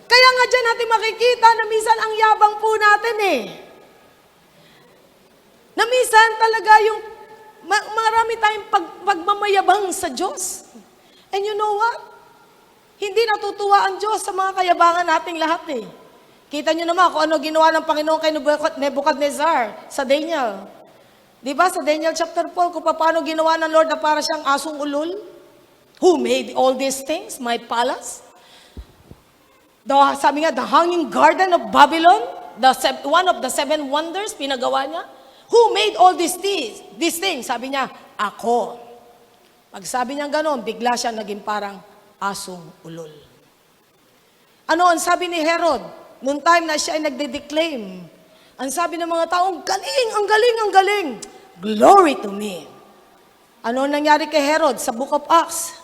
Kaya nga dyan natin makikita na minsan ang yabang po natin eh. Na minsan talaga yung marami tayong pagmamayabang sa Diyos. And you know what? Hindi natutuwa ang Diyos sa mga kayabangan nating lahat eh. Kita nyo naman kung ano ginawa ng Panginoon kay Nebuchadnezzar sa Daniel. Di ba sa Daniel chapter 4, kung paano ginawa ng Lord na para siyang asong ulol? Who made all these things? My palace? Sabi nga, the hanging garden of Babylon, one of the 7 wonders, pinagawa niya. Who made all these things? Sabi niya, ako. Pag sabi niya gano'n, bigla siya naging parang asong ulol. Ano ang sabi ni Herod? Noong time na siya ay nagde-declaim, ang sabi ng mga tao, ang galing, ang galing, ang galing. Glory to me. Ano nangyari kay Herod sa Book of Acts?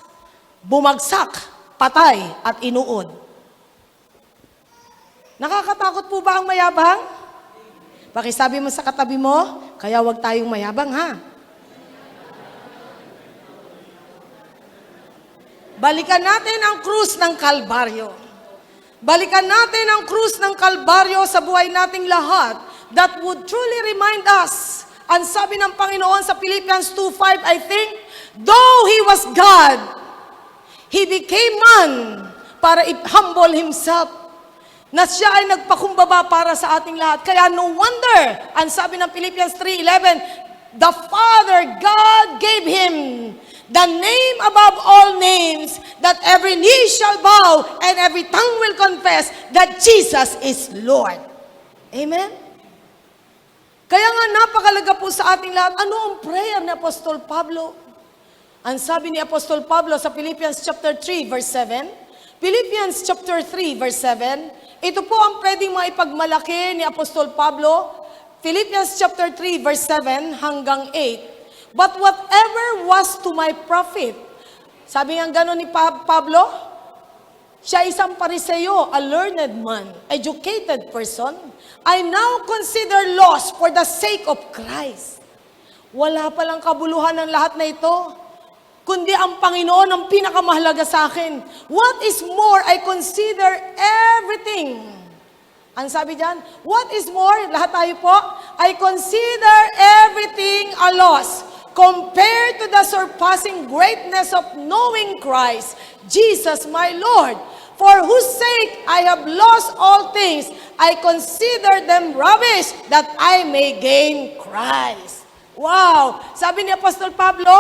Bumagsak, patay, at inuod. Nakakatakot po ba ang mayabang? Pakisabi mo sa katabi mo, kaya wag tayong mayabang ha. Balikan natin ang krus ng Kalbaryo. Balikan natin ang krus ng Kalbaryo sa buhay nating lahat that would truly remind us. Ang sabi ng Panginoon sa Philippians 2:5, I think, though He was God, He became man para i-humble Himself. Na siya ay nagpakumbaba para sa ating lahat. Kaya no wonder, ang sabi ng Philippians 3:11, the Father, God gave Him the name above all names, that every knee shall bow and every tongue will confess that Jesus is Lord. Amen? Kaya nga napakalaga po sa ating lahat, ano ang prayer ni Apostol Pablo? Ang sabi ni Apostol Pablo sa Philippians chapter 3 verse 7, Philippians chapter 3, verse 7. Ito po ang pwedeng maipagmalaki ni Apostol Pablo. Philippians chapter 3, verse 7 hanggang 8. But whatever was to my profit, sabi nga gano'n ni Pablo, siya isang Pariseo, a learned man, educated person. I now consider loss for the sake of Christ. Wala palang kabuluhan ng lahat na ito, kundi ang Panginoon ang pinakamahalaga sa akin. What is more, I consider everything. Ang sabi diyan, what is more, lahat tayo po, I consider everything a loss compared to the surpassing greatness of knowing Christ, Jesus my Lord, for whose sake I have lost all things. I consider them rubbish that I may gain Christ. Wow! Sabi ni Apostol Pablo,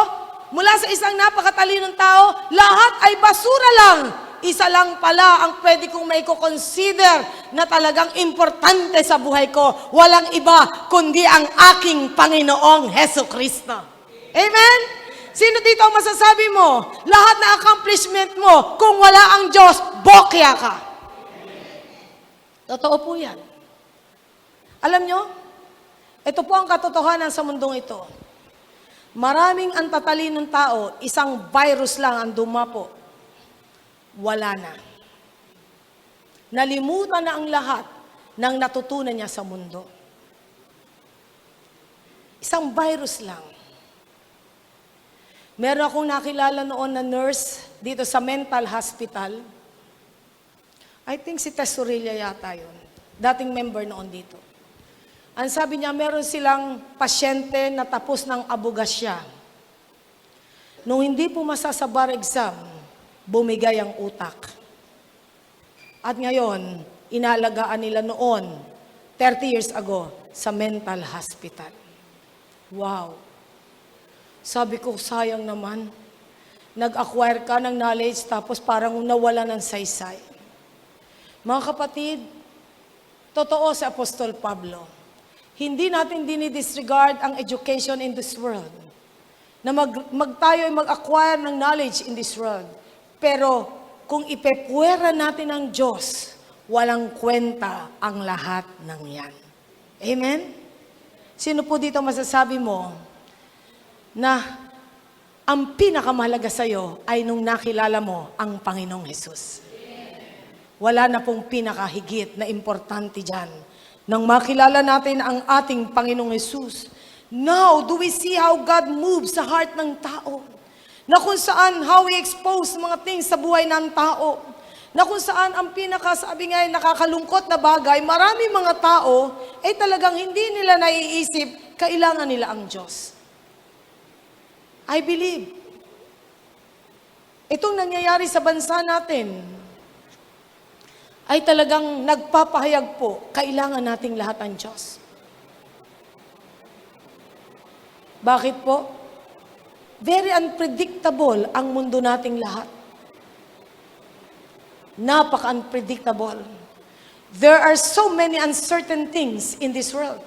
mula sa isang napakatalinong tao, lahat ay basura lang. Isa lang pala ang pwede kong may consider na talagang importante sa buhay ko. Walang iba kundi ang aking Panginoong Heso Kristo. Amen? Sino dito ang masasabi mo? Lahat na accomplishment mo, kung wala ang Diyos, bokya ka. Totoo po yan. Alam nyo, ito po ang katotohanan sa mundong ito. Maraming ang tatalinong tao, isang virus lang ang dumapo. Wala na. Nalimutan na ang lahat ng natutunan niya sa mundo. Isang virus lang. Meron akong nakilala noon na nurse dito sa mental hospital. I think si Tesorilla yata yun. Dating member noon dito. Ang sabi niya, meron silang pasyente na tapos ng abogasya. Nung hindi pumasa sa bar exam, bumigay ang utak. At ngayon, inalagaan nila noon, 30 years ago, sa mental hospital. Wow! Sabi ko, sayang naman. Nag-acquire ka ng knowledge, tapos parang nawala ng saysay. Mga kapatid, totoo si Apostol Pablo. Hindi natin dinidisregard ang education in this world. Na tayo ay mag-acquire ng knowledge in this world. Pero kung ipepwera natin ang Diyos, walang kwenta ang lahat ng yan. Amen? Sino po dito masasabi mo na ang pinakamahalaga sa iyo ay nung nakilala mo ang Panginoong Hesus? Wala na pong pinakahigit na importante dyan. Nang makilala natin ang ating Panginoong Hesus, now do we see how God moves sa heart ng tao? Na kung saan, how we expose mga things sa buhay ng tao. Na kung saan, ang sabi nga, nakakalungkot na bagay, marami mga tao, ay talagang hindi nila naiisip, kailangan nila ang Diyos. I believe, itong nangyayari sa bansa natin, ay talagang nagpapahayag po, kailangan nating lahat ang Diyos. Bakit po? Very unpredictable ang mundo nating lahat. Napaka-unpredictable. There are so many uncertain things in this world.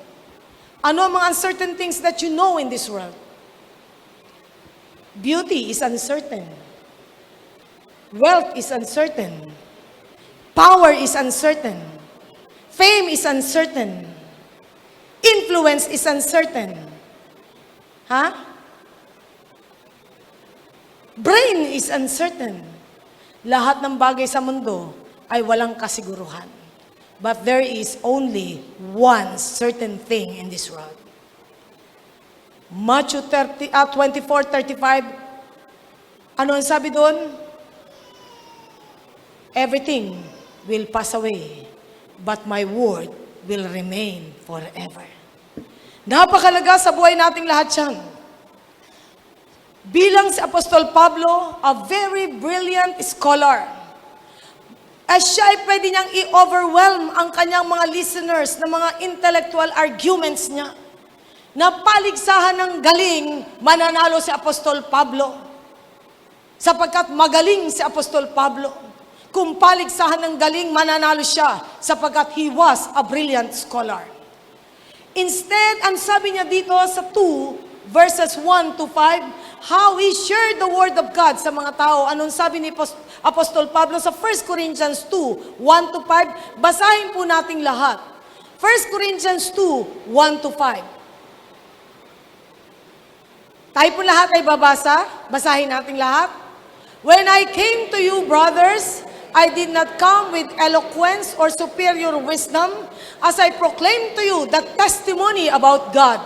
Ano ang mga uncertain things that you know in this world? Beauty is uncertain. Wealth is uncertain. Power is uncertain. Fame is uncertain. Influence is uncertain. Ha? Brain is uncertain. Lahat ng bagay sa mundo ay walang kasiguruhan. But there is only one certain thing in this world. Matthew 24:35, ano ang sabi doon? Everything will pass away, but my word will remain forever. Napakalaga sa buhay nating lahat yan. Bilang si Apostol Pablo, a very brilliant scholar, siya ay pwede niyang i-overwhelm ang kanyang mga listeners na mga intellectual arguments niya. Napaligsahan ng galing, mananalo si Apostol Pablo. Sapagkat magaling si Apostol Pablo. Kung paligsahan ng galing, mananalo siya sapagkat he was a brilliant scholar. Instead, ang sabi niya dito sa 2, verses 1 to 5, how he shared the Word of God sa mga tao. Anong sabi ni Apostol Pablo sa 1 Corinthians 2, 1-5? Basahin po nating lahat. 1 Corinthians 2, 1-5. Tayo po lahat ay babasa. Basahin natin lahat. When I came to you, brothers, I did not come with eloquence or superior wisdom, as I proclaimed to you the testimony about God.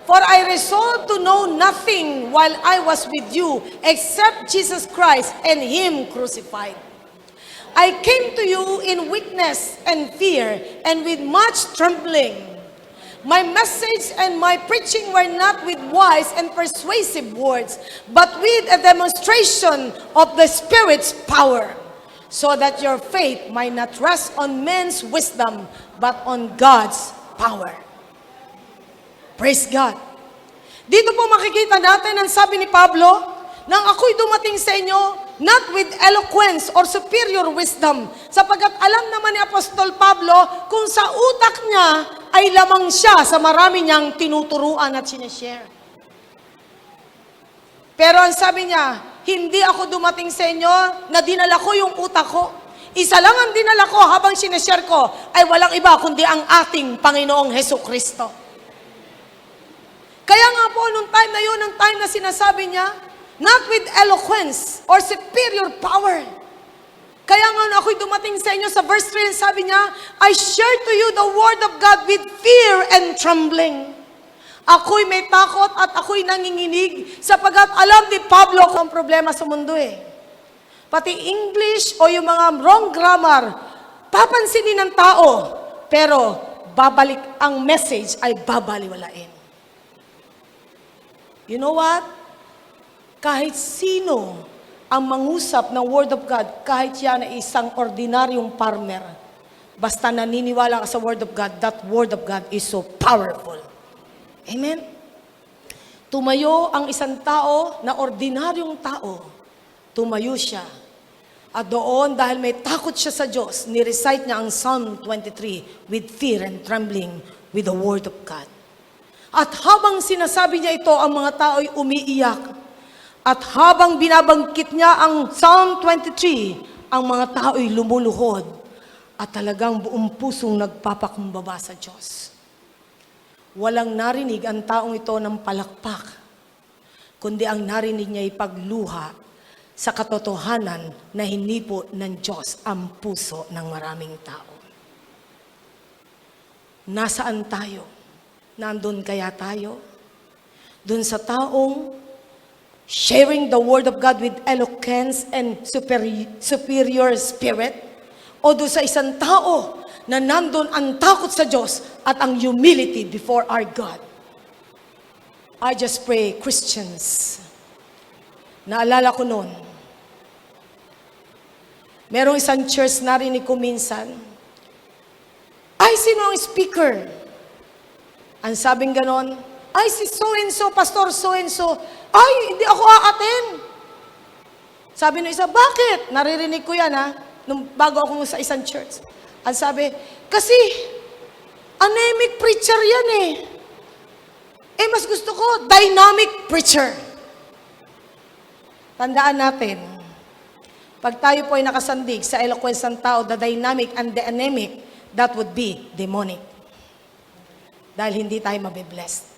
For I resolved to know nothing while I was with you, except Jesus Christ and Him crucified. I came to you in weakness and fear, and with much trembling. My message and my preaching were not with wise and persuasive words, but with a demonstration of the Spirit's power, so that your faith might not rest on men's wisdom, but on God's power. Praise God. Dito po makikita natin ang sabi ni Pablo, nang ako'y dumating sa inyo, not with eloquence or superior wisdom, sapagkat alam naman ni Apostol Pablo kung sa utak niya ay lamang siya sa marami niyang tinuturuan at sinishare. Pero ang sabi niya, hindi ako dumating sa inyo na dinala ko yung utak ko. Isa lang ang dinala ko habang sinishare ko ay walang iba kundi ang ating Panginoong Hesukristo. Kaya nga po, nung time na yun, ang time na sinasabi niya, not with eloquence or superior power. Kaya nga ako'y dumating sa inyo, sa verse 3, sabi niya, I share to you the word of God with fear and trembling. Ako'y may takot at ako'y nanginginig sapagkat alam ni Pablo kung ang problema sa mundo Pati English o yung mga wrong grammar, papansinin ng tao, pero babalik ang message ay babaliwalain. You know what? Kahit sino ang mangusap ng Word of God, kahit yan ay isang ordinaryong farmer, basta naniniwala ka sa Word of God, that Word of God is so powerful. Amen? Tumayo ang isang tao na ordinaryong tao. Tumayo siya. At doon, dahil may takot siya sa Diyos, ni-recite niya ang Psalm 23 with fear and trembling with the Word of God. At habang sinasabi niya ito, ang mga tao ay umiiyak. At habang binabangkit niya ang Psalm 23, ang mga tao ay lumuluhod at talagang buong pusong nagpapakumbaba sa Diyos. Walang narinig ang taong ito ng palakpak, kundi ang narinig niya ay pagluha sa katotohanan na hinipo ng Diyos ang puso ng maraming tao. Nasaan tayo? Nandun kaya tayo? Doon sa taong sharing the Word of God with eloquence and superior spirit? O doon sa isang tao na nandun ang takot sa Diyos at ang humility before our God? I just pray, Christians, naalala ko noon, merong isang church narinig ko minsan, ay, sino ang speaker? Ang sabing ganon, ay, si so-and-so, pastor so-and-so, ay, hindi ako aaten. Sabi ng isa, bakit? Naririnig ko yan nung bago ako sa isang church. Ang sabi, kasi, anemic preacher yan mas gusto ko, dynamic preacher. Tandaan natin, pag tayo po ay nakasandig sa eloquence ng tao, the dynamic and the anemic, that would be demonic. Dahil hindi tayo mabiblessed.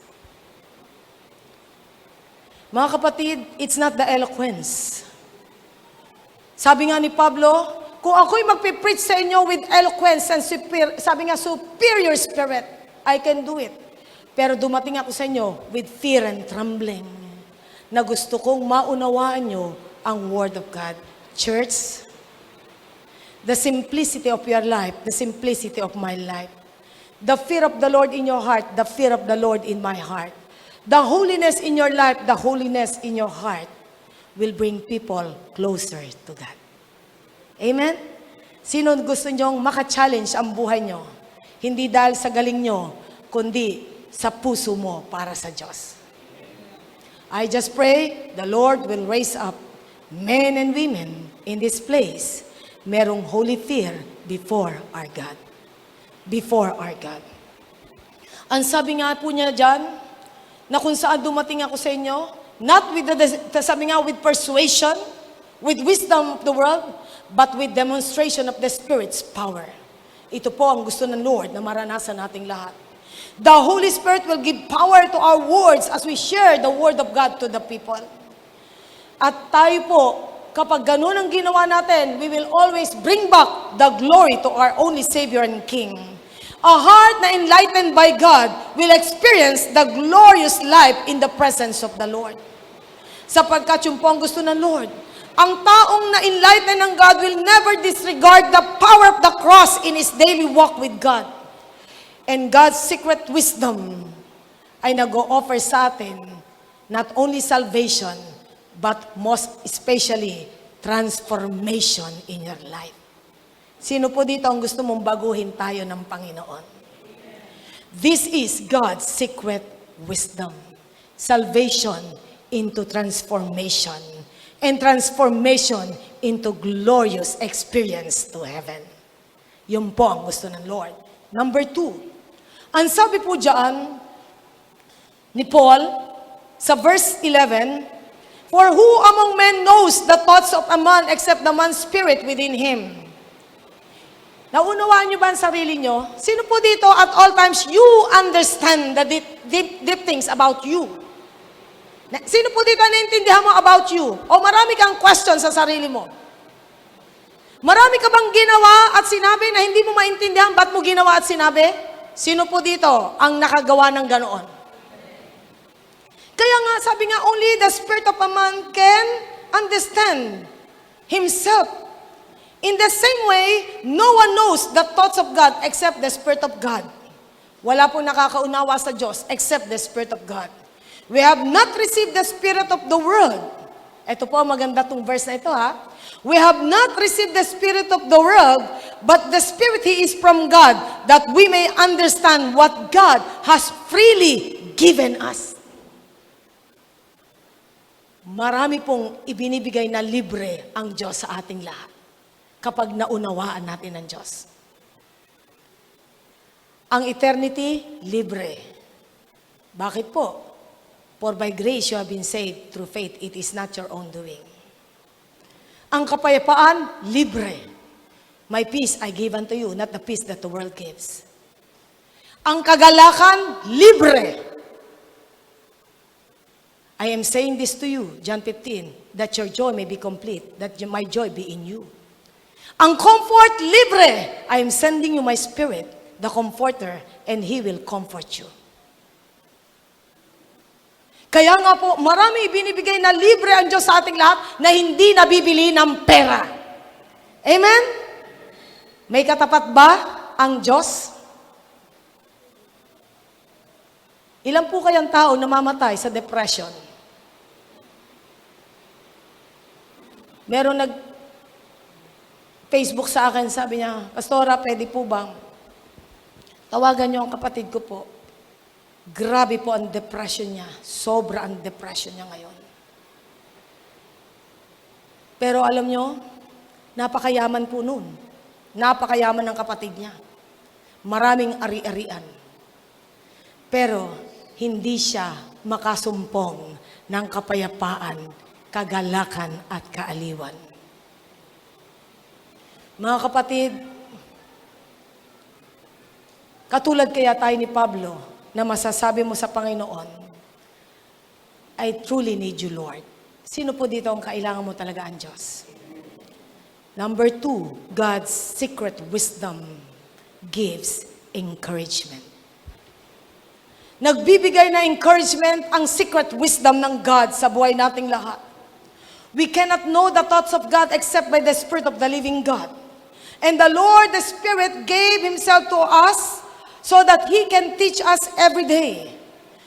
Mga kapatid, it's not the eloquence. Sabi nga ni Pablo, kung ako'y magpipreach sa inyo with eloquence and superior spirit, I can do it. Pero dumating ako sa inyo with fear and trembling, na gusto kong maunawaan nyo ang Word of God. Church, the simplicity of your life, the simplicity of my life, the fear of the Lord in your heart, the fear of the Lord in my heart, the holiness in your life, the holiness in your heart will bring people closer to God. Amen? Sino gusto nyong maka-challenge ang buhay nyo? Hindi dahil sa galing nyo, kundi sa puso mo para sa Diyos. I just pray the Lord will raise up men and women in this place, merong holy fear before our God. Before our God. Ang sabi nga po niya dyan, na kung saan dumating ako sa inyo, Not with sabi nga, with persuasion, with wisdom of the world, but with demonstration of the Spirit's power. Ito po ang gusto ng Lord na maranasan nating lahat. The Holy Spirit will give power to our words as we share the Word of God to the people. At tayo po, kapag ganun ang ginawa natin, we will always bring back the glory to our only Savior and King. A heart na enlightened by God will experience the glorious life in the presence of the Lord. Sapagkat yun po ang gusto ng Lord. Ang taong na-enlighten ng God will never disregard the power of the cross in his daily walk with God. And God's secret wisdom ay nag-o-offer sa atin not only salvation, but most especially transformation in your life. Sino po dito ang gusto mong baguhin tayo ng Panginoon? This is God's secret wisdom. Salvation into transformation. And transformation into glorious experience to heaven. Yun po ang gusto ng Lord. Number 2, ang sabi po dyan ni Paul sa verse 11, for who among men knows the thoughts of a man except the man's spirit within him? Naunawaan niyo ba ang sarili niyo? Sino po dito at all times you understand the deep things about you? Sino po dito naintindihan mo about you? O marami kang question sa sarili mo? Marami ka bang ginawa at sinabi na hindi mo maintindihan ba't mo ginawa at sinabi? Sino po dito ang nakagawa ng ganoon? Kaya nga, sabi nga, only the spirit of a man can understand himself. In the same way, no one knows the thoughts of God except the Spirit of God. Wala pong nakakaunawa sa Diyos except the Spirit of God. We have not received the spirit of the world. Ito po, maganda tong verse na ito ha. We have not received the spirit of the world, but the Spirit He is from God, that we may understand what God has freely given us. Marami pong ibinibigay na libre ang Diyos sa ating lahat kapag naunawaan natin ang Diyos. Ang eternity, libre. Bakit po? For by grace you have been saved through faith. It is not your own doing. Ang kapayapaan, libre. My peace I give unto you, not the peace that the world gives. Ang kagalakan, libre. I am saying this to you, John 15, that your joy may be complete, that my joy be in you. Ang comfort, libre. I am sending you my Spirit, the Comforter, and He will comfort you. Kaya nga po, marami ibinibigay na libre ang Diyos sa ating lahat na hindi nabibili ng pera. Amen? May katapat ba ang Diyos? Ilan po kayang tao namamatay sa depression? Meron Facebook sa akin, sabi niya, Pastora, pwede po bang tawagan niyo ang kapatid ko po? Grabe po ang depression niya. Sobra ang depression niya ngayon. Pero alam niyo, napakayaman po nun. Napakayaman ng kapatid niya. Maraming ari-arian. Pero hindi siya makasumpong ng kapayapaan, kagalakan at kaaliwan. Mga kapatid, katulad kaya tayo ni Pablo, na masasabi mo sa Panginoon, I truly need you, Lord. Sino po dito ang kailangan mo talaga ang Diyos? Number 2, God's secret wisdom gives encouragement. Nagbibigay na encouragement ang secret wisdom ng God sa buhay nating lahat. We cannot know the thoughts of God except by the Spirit of the living God. And the Lord, the Spirit, gave Himself to us so that He can teach us every day.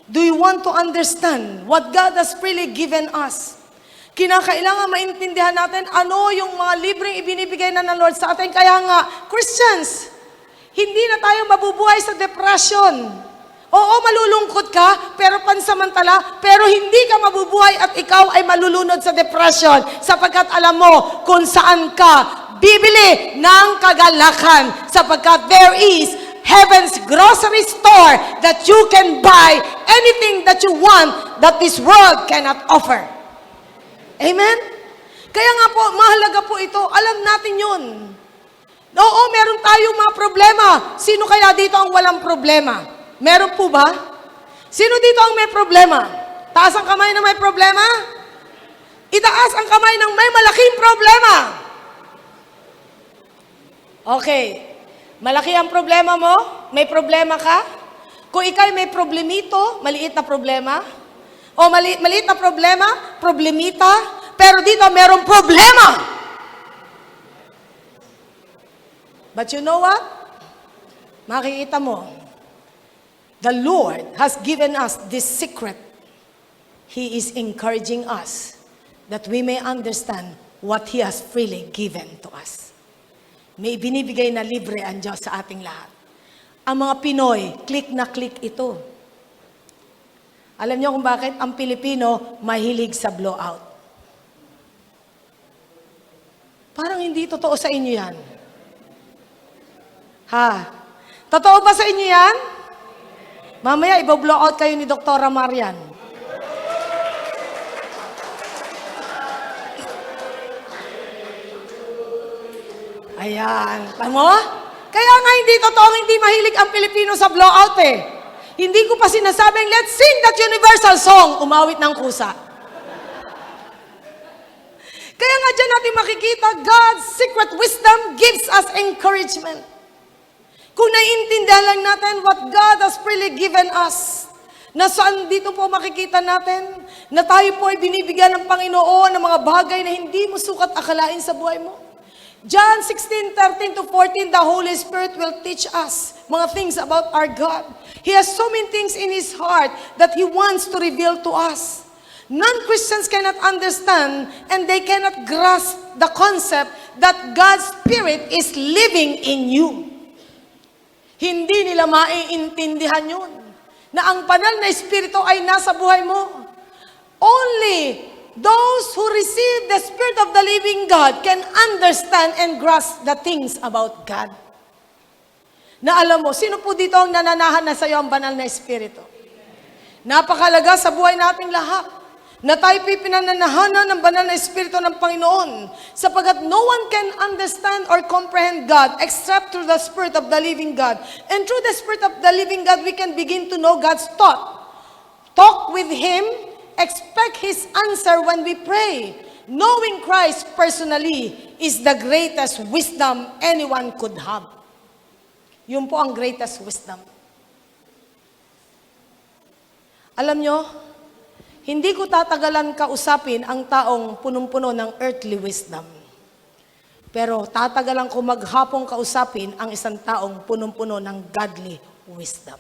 Do you want to understand what God has freely given us? Kinakailangan maintindihan natin ano yung mga libreng ibinibigay na ng Lord sa atin. Kaya nga, Christians, hindi na tayo mabubuhay sa depression. Oo, malulungkot ka, pero pansamantala, pero hindi ka mabubuhay at ikaw ay malulunod sa depression sapagkat alam mo kung saan ka bibili ng kagalakan sapagkat there is heaven's grocery store that you can buy anything that you want that this world cannot offer. Amen? Kaya nga po, mahalaga po ito. Alam natin yun. Oo, meron tayong mga problema. Sino kaya dito ang walang problema? Meron po ba? Sino dito ang may problema? Taas ang kamay na may problema? Itaas ang kamay ng may malaking problema. Okay. Malaki ang problema mo? May problema ka? Kung ikay may problemito, maliit na problema, o maliit na problema, problemita, pero dito merong problema. But you know what? Makikita mo, the Lord has given us this secret. He is encouraging us that we may understand what He has freely given to us. May binibigay na libre ang Diyos sa ating lahat. Ang mga Pinoy, click na click ito. Alam niyo kung bakit? Ang Pilipino, mahilig sa blowout. Parang hindi totoo sa inyo yan. Ha? Totoo ba sa inyo yan? Mamaya, i-blowout kayo ni Dr. Marian. Ayan. Tamo? Kaya nga hindi totoong hindi mahilig ang Pilipino sa blowout eh. Hindi ko pa sinasabing, let's sing that universal song. Umawit ng kusa. Kaya nga dyan natin makikita, God's secret wisdom gives us encouragement. Kung naiintindihan lang natin what God has freely given us, na saan dito po makikita natin, na tayo po ay binibigyan ng Panginoon ng mga bagay na hindi mo sukat akalain sa buhay mo. John 16:13-14, the Holy Spirit will teach us mga things about our God. He has so many things in His heart that He wants to reveal to us. Non-Christians cannot understand and they cannot grasp the concept that God's Spirit is living in you. Hindi nila maiintindihan yun, na ang banal na Espiritu ay nasa buhay mo. Only those who receive the Spirit of the living God can understand and grasp the things about God. Na alam mo, sino po dito ang nananahan na sa iyo ang banal na Espiritu? Napakalaga sa buhay nating lahat na tayo pinananahanan ng banal na Espiritu ng Panginoon, sapagkat no one can understand or comprehend God except through the Spirit of the living God. And through the Spirit of the living God, we can begin to know God's thought. Talk with Him, expect His answer when we pray. Knowing Christ personally is the greatest wisdom anyone could have. Yun po ang greatest wisdom. Alam nyo, hindi ko tatagalan kausapin ang taong punong-puno ng earthly wisdom. Pero tatagalan ko maghapong kausapin ang isang taong punong-puno ng godly wisdom.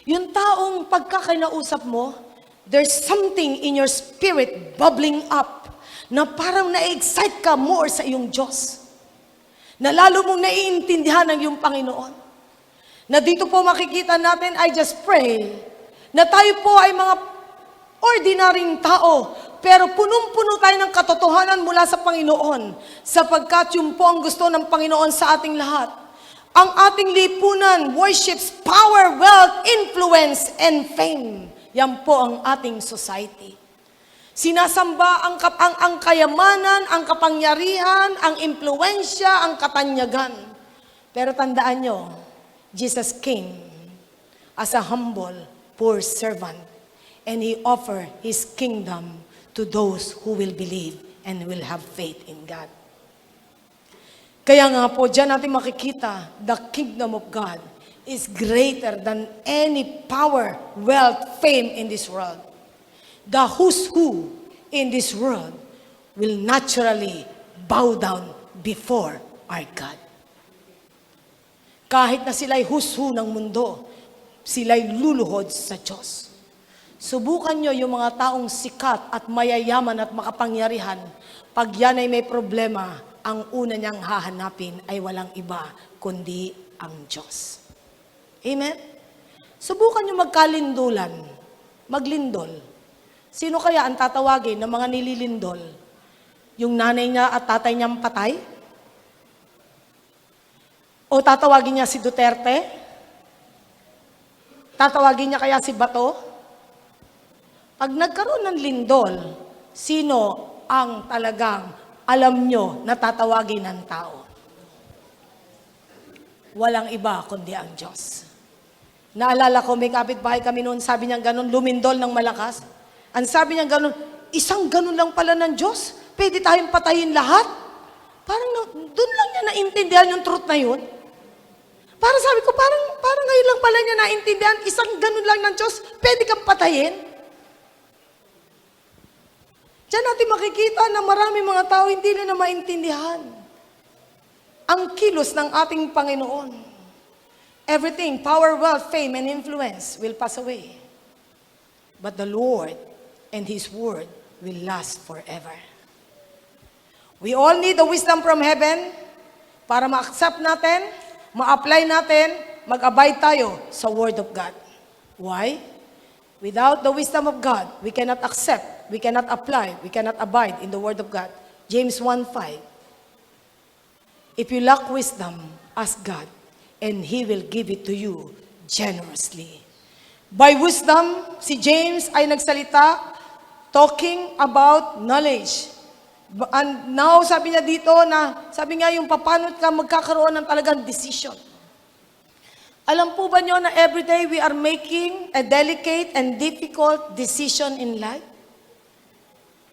Yung taong pagkakinausap mo, there's something in your spirit bubbling up na parang na-excite ka more sa iyong Diyos. Na lalo mong naiintindihan ng iyong Panginoon. Na dito po makikita natin, I just pray na tayo po ay mga ordinaryong tao, pero punong-puno tayo ng katotohanan mula sa Panginoon, sapagkat yun po ang gusto ng Panginoon sa ating lahat. Ang ating lipunan worships power, wealth, influence, and fame. Yan po ang ating society. Sinasamba ang kayamanan, ang kapangyarihan, ang impluensya, ang katanyagan. Pero tandaan nyo, Jesus came as a humble, poor servant, and He offered His kingdom to those who will believe and will have faith in God. Kaya nga po, dyan natin makikita, the kingdom of God is greater than any power, wealth, fame in this world. The who's who in this world will naturally bow down before our God. Kahit na sila'y who's who ng mundo, sila'y luluhod sa Diyos. Subukan nyo yung mga taong sikat at mayayaman at makapangyarihan. Pag yan ay may problema, ang una niyang hahanapin ay walang iba, kundi ang Diyos. Amen? Subukan nyo magkalindulan, maglindol. Sino kaya ang tatawagin ng mga nililindol? Yung nanay niya at tatay niyang patay? O tatawagin niya si Duterte? Tatawagin niya kaya si Bato? Pag nagkaroon ng lindol, sino ang talagang alam nyo na tatawagin ng tao? Walang iba kundi ang Diyos. Naalala ko, may kapitbahay kami noon, sabi niya ganun, lumindol ng malakas. Ang sabi niya ganun, isang ganun lang pala ng Diyos, pwede tayong patayin lahat. Parang doon lang niya naintindihan yung truth na yun. Para sabi ko, parang ngayon lang pala niya naintindihan, isang ganun lang ng Diyos, pwede kang patayin. Diyan natin makikita na marami mga tao hindi na maintindihan ang kilos ng ating Panginoon. Everything, power, wealth, fame, and influence will pass away. But the Lord and His Word will last forever. We all need the wisdom from heaven para ma-accept natin, ma-apply natin, mag-abide tayo sa Word of God. Why? Without the wisdom of God, we cannot accept, we cannot apply, we cannot abide in the Word of God. James 1:5. If you lack wisdom, ask God, and He will give it to you generously. By wisdom, si James ay nagsalita, talking about knowledge. And now, sabi niya dito na, sabi nga yung paano ka magkakaroon ng talagang decision. Alam po ba niyo na everyday we are making a delicate and difficult decision in life?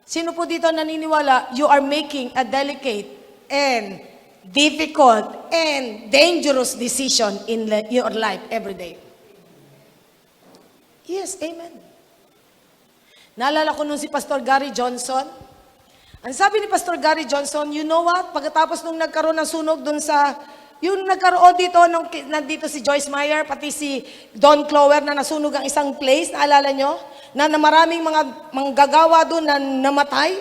Sino po dito naniniwala, you are making a delicate and difficult and dangerous decision in your life every day? Yes, amen. Naalala ko nung si Pastor Gary Johnson. Ang sabi ni Pastor Gary Johnson, you know what? Pagkatapos nung nagkaroon ng sunog dun sa, yung nagkaroon dito, nandito si Joyce Meyer, pati si Don Clower na nasunog ang isang place, naalala nyo? Na maraming mga manggagawa dun na namatay.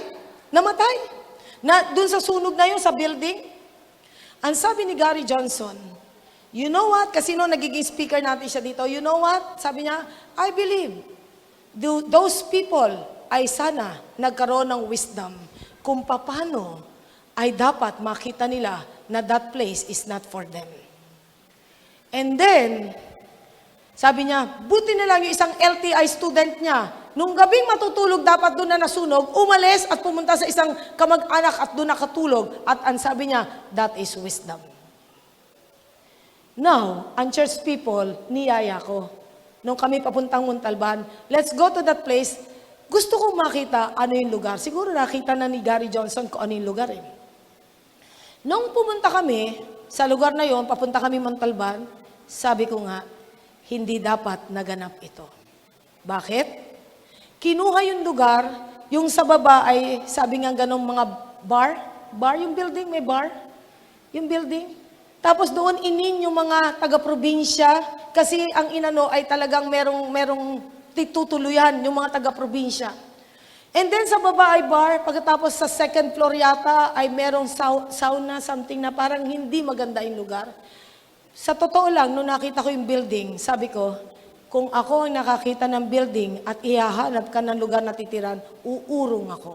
Namatay. Na, dun sa sunog na yun, sa building. Ang sabi ni Gary Johnson, you know what? Kasi nung nagiging speaker natin siya dito, you know what? Sabi niya, I believe those people ay sana nagkaroon ng wisdom kung paano ay dapat makita nila na that place is not for them. And then, sabi niya, buti na lang yung isang LTI student niya, nung gabing matutulog dapat doon na nasunog, umalis at pumunta sa isang kamag-anak at doon nakatulog. At ang sabi niya, that is wisdom. Now, ang church people, niyaya ko. Nung kami papuntang Montalban, let's go to that place. Gusto kong makita ano yung lugar. Siguro nakita na ni Gary Johnson kung ano yung lugar eh. Nung pumunta kami sa lugar na yon, papunta kami Montalban, sabi ko nga, hindi dapat naganap ito. Bakit? Kinuha yung lugar, yung sa baba ay sabi nga ganong mga bar yung building, may bar, yung building. Tapos doon inin yung mga taga-probinsya, kasi ang inano ay talagang merong tutuluyan yung mga taga-probinsya. And then sa baba ay bar, pagkatapos sa second floor yata ay merong sauna, something na parang hindi maganda yung lugar. Sa totoo lang, nung nakita ko yung building, sabi ko, kung ako ang nakakita ng building at ihahanap ka ng lugar na titiran, uurong ako.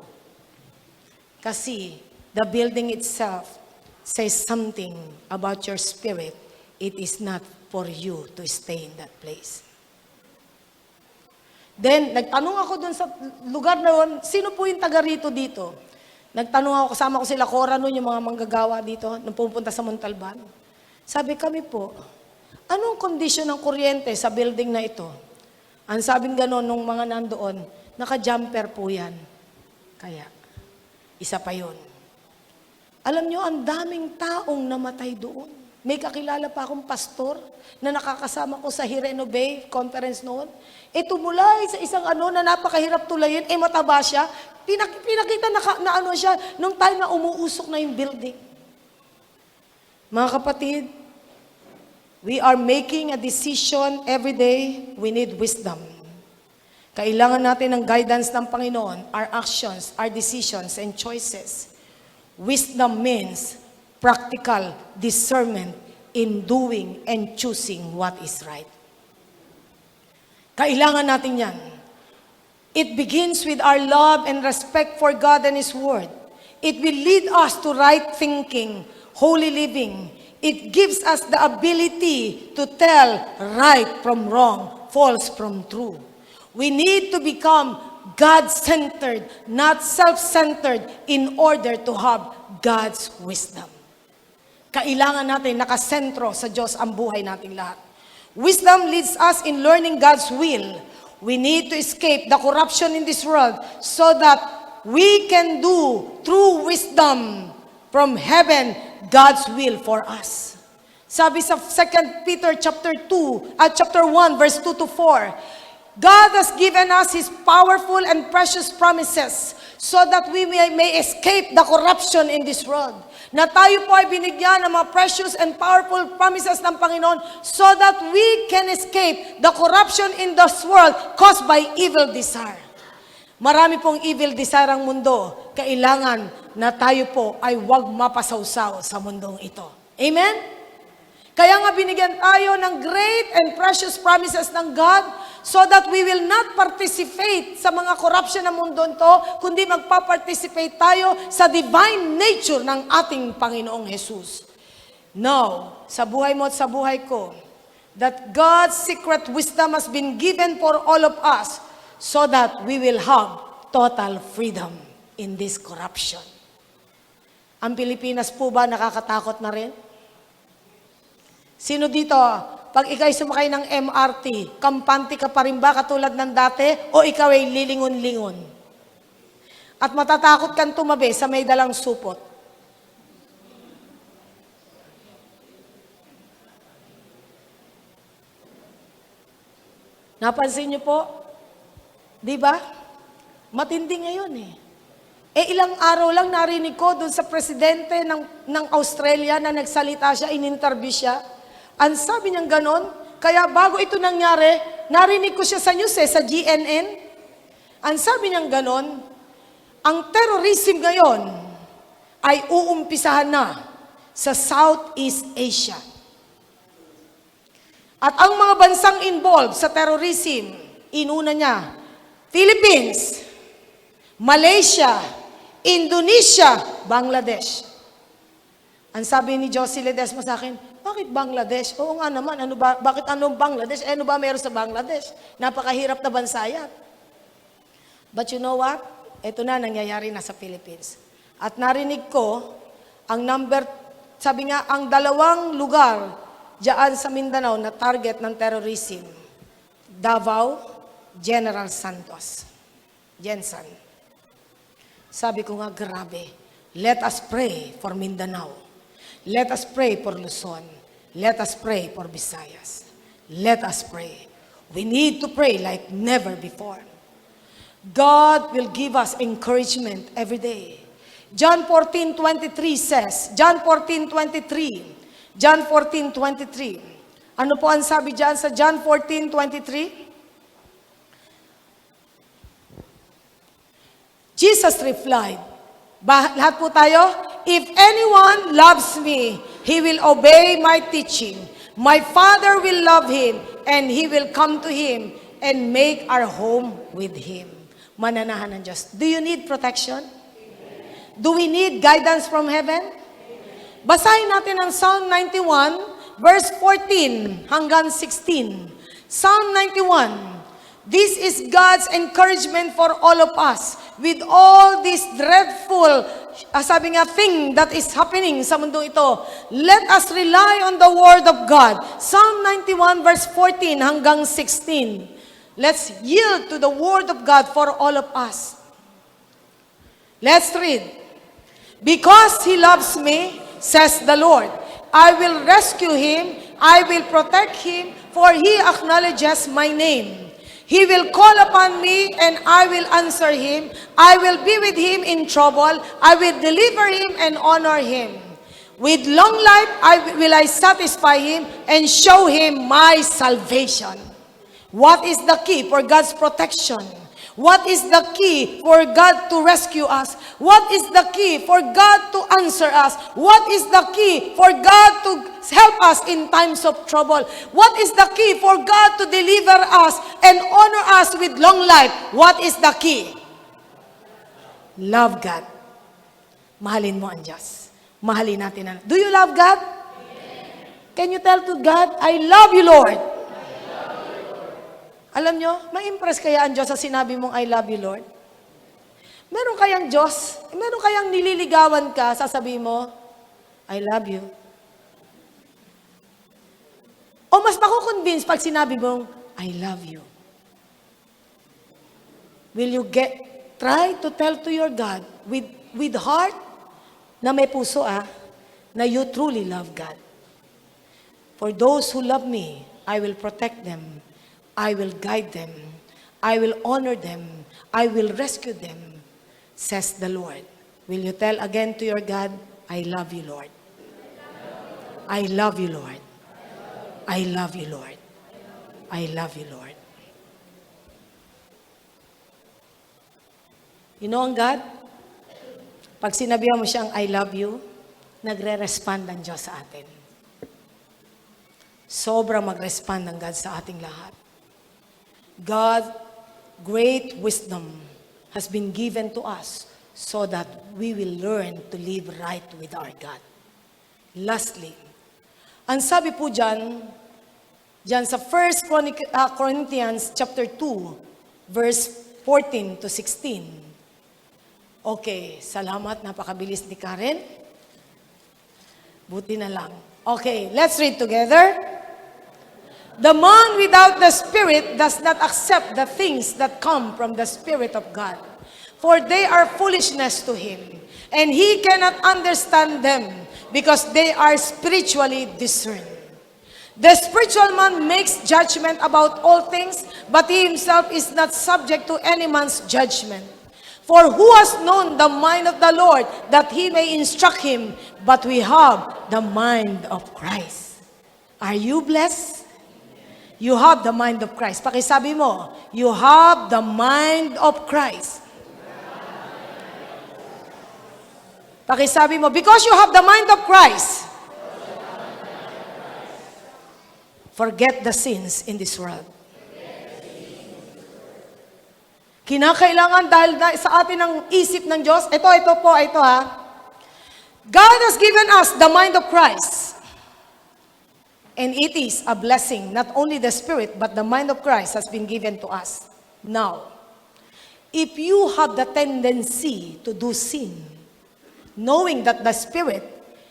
Kasi the building itself says something about your spirit. It is not for you to stay in that place. Then, nagtanong ako dun sa lugar na yun, sino po yung taga rito dito? Nagtanong ako, kasama ko sila Cora noon, yung mga manggagawa dito, nung pupunta sa Montalban. Sabi kami po, anong kondisyon ng kuryente sa building na ito? Ang sabing gano'n nung mga nandoon, naka-jumper po yan. Kaya, isa pa yun. Alam nyo, ang daming taong namatay doon. May kakilala pa akong pastor na nakakasama ko sa Hireno Bay conference noon. Tumulay sa isang na napakahirap tulayin, mataba siya. Pinakita na ano siya, nung time na umuusok na yung building. Mga kapatid, we are making a decision every day. We need wisdom. Kailangan natin ng guidance ng Panginoon, our actions, our decisions, and choices. Wisdom means practical discernment in doing and choosing what is right. Kailangan natin yan. It begins with our love and respect for God and His Word. It will lead us to right thinking, holy living, It gives us the ability to tell right from wrong, false from true. We need to become God-centered, not self-centered, in order to have God's wisdom. Kailangan natin nakasentro sa Diyos ang buhay nating lahat. Wisdom leads us in learning God's will. We need to escape the corruption in this world so that we can do through wisdom from heaven God's will for us. Sabi sa 2 Peter chapter 1 verse 2 to 4, God has given us His powerful and precious promises so that we may escape the corruption in this world. Na tayo po ay binigyan ng mga precious and powerful promises ng Panginoon so that we can escape the corruption in this world caused by evil desire. Marami pong evil desire ang mundo. Kailangan na tayo po ay huwag mapasawsaw sa mundong ito. Amen? Kaya nga binigyan tayo ng great and precious promises ng God so that we will not participate sa mga corruption ng mundo ito, kundi magpa-participate tayo sa divine nature ng ating Panginoong Jesus. Now, sa buhay mo at sa buhay ko, that God's secret wisdom has been given for all of us so that we will have total freedom in this corruption. Ang Pilipinas po ba nakakatakot na rin? Sino dito, pag ikaw'y sumakay ng MRT, kampante ka pa rin ba katulad ng dati o ikaw ay lilingon-lingon? At matatakot kang tumabi sa may dalang supot. Napansin niyo po? Di ba? Matindi ngayon eh. Ilang araw lang narinig ko doon sa presidente ng Australia na nagsalita siya, in-interview siya. Ang sabi niyang ganon, kaya bago ito nangyari, narinig ko siya sa news sa GNN. Ang sabi niyang ganon, ang terrorism ngayon ay uumpisahan na sa Southeast Asia. At ang mga bansang involved sa terrorism, inuna niya, Philippines, Malaysia, Indonesia, Bangladesh. Ang sabi ni Josie Ledesma sa akin, bakit Bangladesh? Oo nga naman, bakit anong Bangladesh? Ano ba meron sa Bangladesh? Napakahirap na bansa yan. But you know what? Ito na, nangyayari na sa Philippines. At narinig ko, sabi nga, ang dalawang lugar diyan sa Mindanao na target ng terrorism, Davao, General Santos, Jensen. Sabi ko nga, grabe, let us pray for Mindanao. Let us pray for Luzon. Let us pray for Visayas. Let us pray. We need to pray like never before. God will give us encouragement every day. John 14:23 says, John 14:23. Ano po ang sabi dyan sa John 14:23? Jesus replied, lahat po tayo, if anyone loves me, he will obey my teaching. My Father will love him, and he will come to him and make our home with him. Mananahan ng Diyos. Do you need protection? Do we need guidance from heaven? Basahin natin ang Psalm 91, verse 14 hanggang 16. Psalm 91. This is God's encouragement for all of us. With all this dreadful, sabi nga, thing that is happening sa mundo ito, let us rely on the Word of God. Psalm 91 verse 14 hanggang 16. Let's yield to the Word of God for all of us. Let's read. Because He loves me, says the Lord, I will rescue him, I will protect him, for He acknowledges my name. He will call upon me, and I will answer him. I will be with him in trouble. I will deliver him and honor him. With long life will I satisfy him and show him my salvation. What is the key for God's protection? What is the key for God to rescue us? What is the key for God to answer us? What is the key for God to help us in times of trouble? What is the key for God to deliver us and honor us with long life? What is the key? Love God. Mahalin mo ang Diyos. Mahalin natin. Do you love God? Can you tell to God, I love you, Lord? Alam nyo, ma-impress kaya ang Diyos sa sinabi mong, I love you, Lord? Meron kayang Diyos, meron kayang nililigawan ka, sasabihin mo, I love you. O mas makukonvince pag sinabi mong, I love you. Will you try to tell to your God with heart na may puso na you truly love God. For those who love me, I will protect them. I will guide them. I will honor them. I will rescue them, says the Lord. Will you tell again to your God, I love you, Lord. I love you, Lord. I love you, Lord. I love you, Lord. You know ang God? Pag sinabihan mo siyang I love you, nagre-respond ang Diyos sa atin. Sobra mag-respond ang God sa ating lahat. God, great wisdom has been given to us so that we will learn to live right with our God. Lastly, ang sabi po dyan sa 1 Corinthians chapter 2, verse 14 to 16. Okay, salamat. Napakabilis ni Karen. Buti na lang. Okay, let's read together. The man without the Spirit does not accept the things that come from the Spirit of God, for they are foolishness to him, and he cannot understand them because they are spiritually discerned. The spiritual man makes judgment about all things, but he himself is not subject to any man's judgment. For who has known the mind of the Lord that he may instruct him? But we have the mind of Christ. Are you blessed? You have the mind of Christ. Pakisabi mo, you have the mind of Christ. Pakisabi mo, because you have the mind of Christ, forget the sins in this world. Kinakailangan dahil sa atin ang isip ng Diyos. Ito ha. God has given us the mind of Christ. And it is a blessing. Not only the Spirit, but the mind of Christ has been given to us. Now, if you have the tendency to do sin, knowing that the Spirit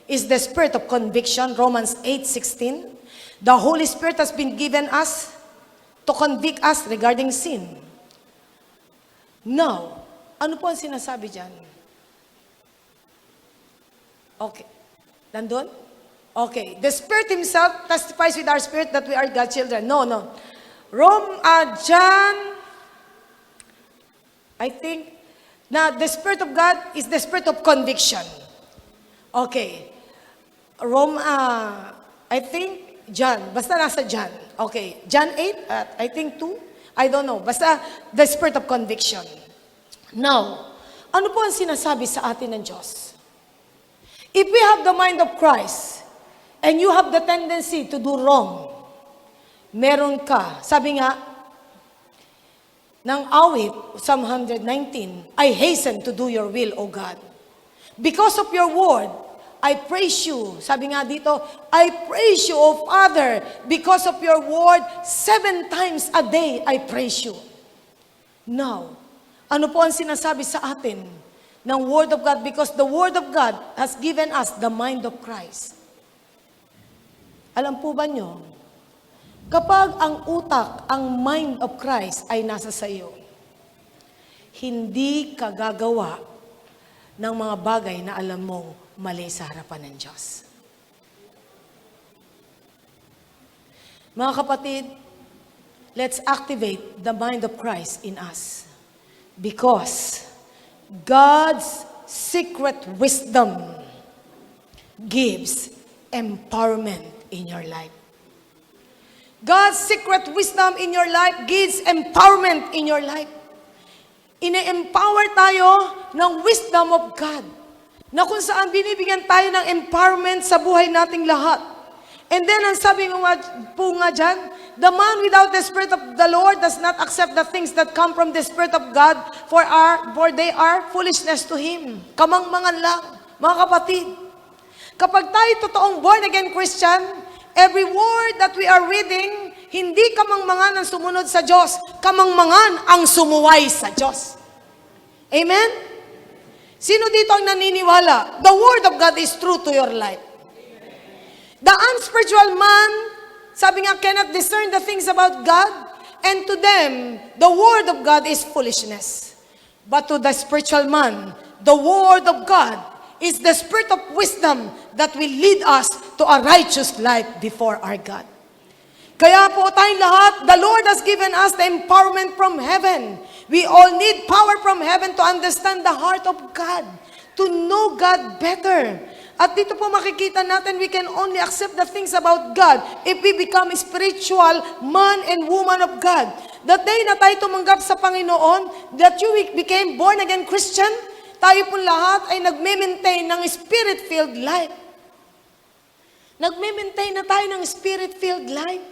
is the Spirit of conviction, Romans 8:16, the Holy Spirit has been given us to convict us regarding sin. Now, ano po ang sinasabi dyan? Okay. Nandun? Okay. The Spirit Himself testifies with our spirit that we are God's children. No. John, I think, na the Spirit of God is the Spirit of conviction. Okay. I think, John. Basta nasa John. Okay. John 8, I think 2. I don't know. Basta, the spirit of conviction. Now, ano po ang sinasabi sa atin ng Diyos? If we have the mind of Christ, and you have the tendency to do wrong, meron ka, sabi nga, ng awit, Psalm 119, I hasten to do your will, O God. Because of your word, I praise you. Sabi nga dito, I praise you, O Father, because of your word, 7 times a day I praise you. Now, ano po ang sinasabi sa atin ng Word of God? Because the Word of God has given us the mind of Christ. Alam po ba nyo, kapag ang utak, ang mind of Christ ay nasa sayo, hindi ka gagawa ng mga bagay na alam mong mali sa harapan ng Diyos. Mga kapatid, let's activate the mind of Christ in us. Because God's secret wisdom gives empowerment in your life. God's secret wisdom in your life gives empowerment in your life. Ine-empower tayo ng wisdom of God, na kung saan binibigyan tayo ng empowerment sa buhay nating lahat. And then, ang sabi po nga dyan, the man without the Spirit of the Lord does not accept the things that come from the Spirit of God, for they are foolishness to him. Kamangmangan lang, mga kapatid. Kapag tayo totoong born-again Christian, every word that we are reading, hindi kamangmangan ang sumunod sa Diyos, kamangmangan ang sumuway sa Diyos. Amen? Sino dito ang naniniwala? The Word of God is true to your life. The unspiritual man, sabi nga, cannot discern the things about God, and to them, the Word of God is foolishness. But to the spiritual man, the Word of God is the spirit of wisdom that will lead us to a righteous life before our God. Kaya po tayong lahat, the Lord has given us the empowerment from heaven. We all need power from heaven to understand the heart of God, to know God better. At dito po makikita natin, we can only accept the things about God if we become spiritual man and woman of God. That day na tayo tumanggap sa Panginoon, that you became born again Christian, tayo po lahat ay nagme-maintain ng spirit-filled life. Nagme-maintain na tayo ng spirit-filled life.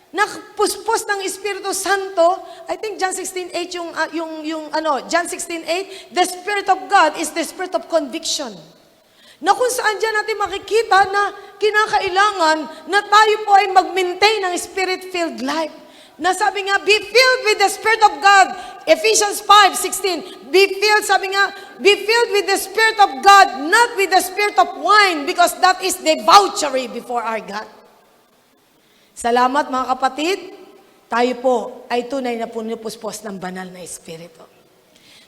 Nakapuspos ng Espiritu Santo. I think John 16:8 John 16:8, the Spirit of God is the Spirit of conviction. Na kung saan dyan natin makikita na kinakailangan na tayo po ay mag-maintain ng spirit-filled life. Na sabi nga, be filled with the Spirit of God. Ephesians 5:16, be filled, sabi nga, be filled with the Spirit of God, not with the spirit of wine, because that is debauchery before our God. Salamat mga kapatid, tayo po ay tunay na punupuspos ng banal na Espiritu.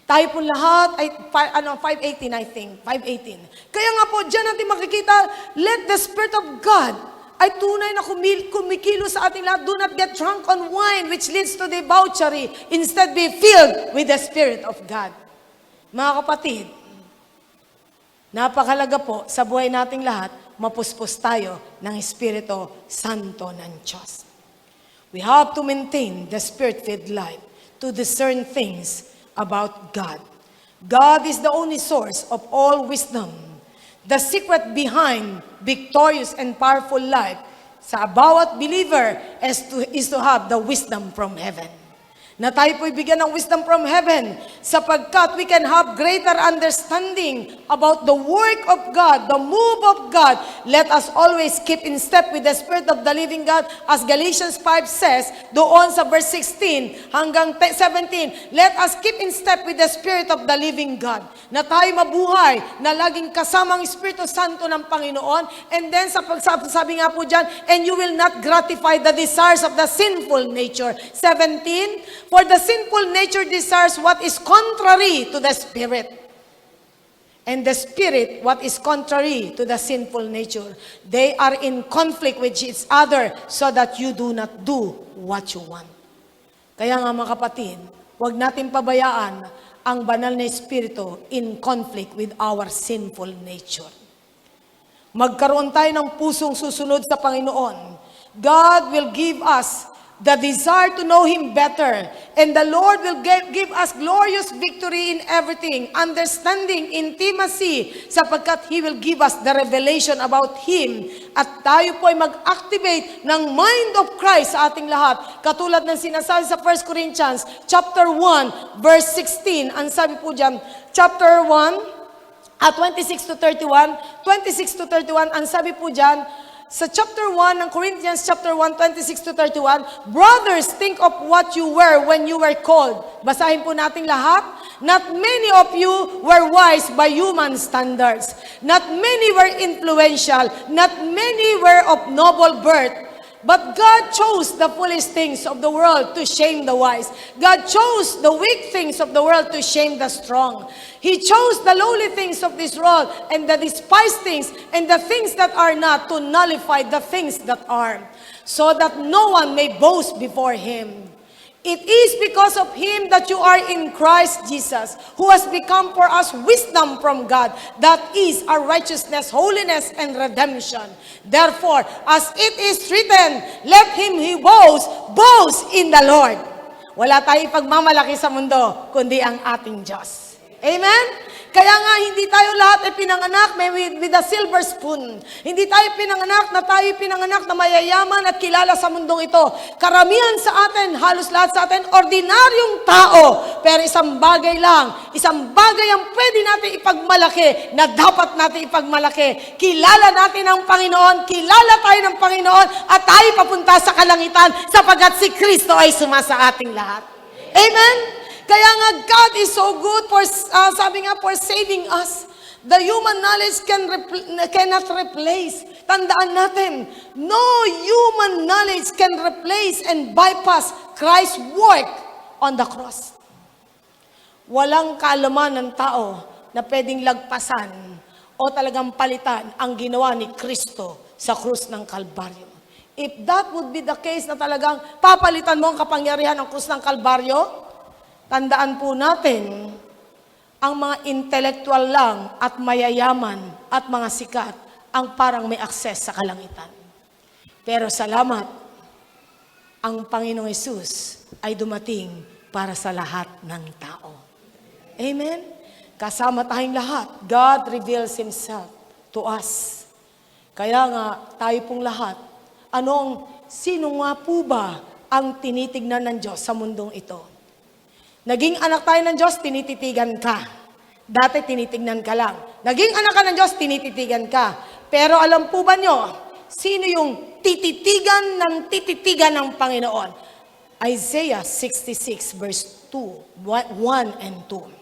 Tayo po lahat ay, 5:18 I think, 5:18. Kaya nga po, dyan natin makikita, let the Spirit of God ay tunay na kumikilo sa ating lahat. Do not get drunk on wine which leads to debauchery. Instead, be filled with the Spirit of God. Mga kapatid, napakalaga po sa buhay nating lahat, mapuspos tayo ng Espiritu Santo ng Diyos. We have to maintain the Spirit-filled life to discern things about God. God is the only source of all wisdom. The secret behind victorious and powerful life sa bawat believer is to have the wisdom from heaven. Na tayo po'y bigyan ng wisdom from heaven sapagkat we can have greater understanding about the work of God, the move of God. Let us always keep in step with the Spirit of the living God as Galatians 5 says, doon sa verse 16 hanggang 17, let us keep in step with the Spirit of the living God. Na tayo mabuhay, na laging kasamang Espiritu Santo ng Panginoon. And then sabi nga po dyan, and you will not gratify the desires of the sinful nature. 17, for the sinful nature desires what is contrary to the Spirit. And the Spirit, what is contrary to the sinful nature. They are in conflict with each other so that you do not do what you want. Kaya nga mga kapatid, huwag natin pabayaan ang banal na Espiritu in conflict with our sinful nature. Magkaroon tayo ng pusong susunod sa Panginoon. God will give us the desire to know Him better. And the Lord will give us glorious victory in everything, understanding, intimacy, sapagkat He will give us the revelation about Him. At tayo po ay mag-activate ng mind of Christ sa ating lahat. Katulad ng sinasabi sa 1 Corinthians chapter 1, verse 16. Ang sabi po dyan, chapter 1, 26 to 31, ang sabi po dyan, sa chapter 1 ng Corinthians, chapter 1, 26 to 31, brothers, think of what you were when you were called. Basahin po natin lahat. Not many of you were wise by human standards. Not many were influential. Not many were of noble birth. But God chose the foolish things of the world to shame the wise. God chose the weak things of the world to shame the strong. He chose the lowly things of this world and the despised things and the things that are not to nullify the things that are, so that no one may boast before Him. It is because of Him that you are in Christ Jesus, who has become for us wisdom from God, that is our righteousness, holiness, and redemption. Therefore, as it is written, let him who boast in the Lord. Wala tayong pagmamalaki sa mundo, kundi ang ating Diyos. Amen? Kaya nga, hindi tayo lahat ay pinanganak with a silver spoon. Hindi tayo pinanganak na mayayaman at kilala sa mundong ito. Karamihan sa atin, halos lahat sa atin, ordinaryong tao. Pero isang bagay lang, isang bagay ang pwede natin ipagmalaki, na dapat natin ipagmalaki. Kilala natin ang Panginoon, kilala tayo ng Panginoon, at tayo papunta sa kalangitan, sapagkat si Kristo ay sumasa ating lahat. Amen? Kaya nga, God is so good for, sabi nga, for saving us. The human knowledge cannot replace. Tandaan natin, no human knowledge can replace and bypass Christ's work on the cross. Walang kaalaman ng tao na pwedeng lagpasan o talagang palitan ang ginawa ni Kristo sa krus ng Kalbaryo. If that would be the case na talagang papalitan mo ang kapangyarihan ng krus ng Kalbaryo, tandaan po natin, ang mga intellectual lang at mayayaman at mga sikat ang parang may access sa kalangitan. Pero salamat, ang Panginoong Hesus ay dumating para sa lahat ng tao. Amen? Kasama tayong lahat. God reveals Himself to us. Kaya nga, tayo pong lahat, sino nga po ba ang tinitignan ng Diyos sa mundong ito? Naging anak tayo ng Diyos, tinititigan ka. Dati tinitignan ka lang. Naging anak ka ng Diyos, tinititigan ka. Pero alam po ba nyo, sino yung tititigan ng Panginoon? Isaiah 66 verse 2, 1 and 2.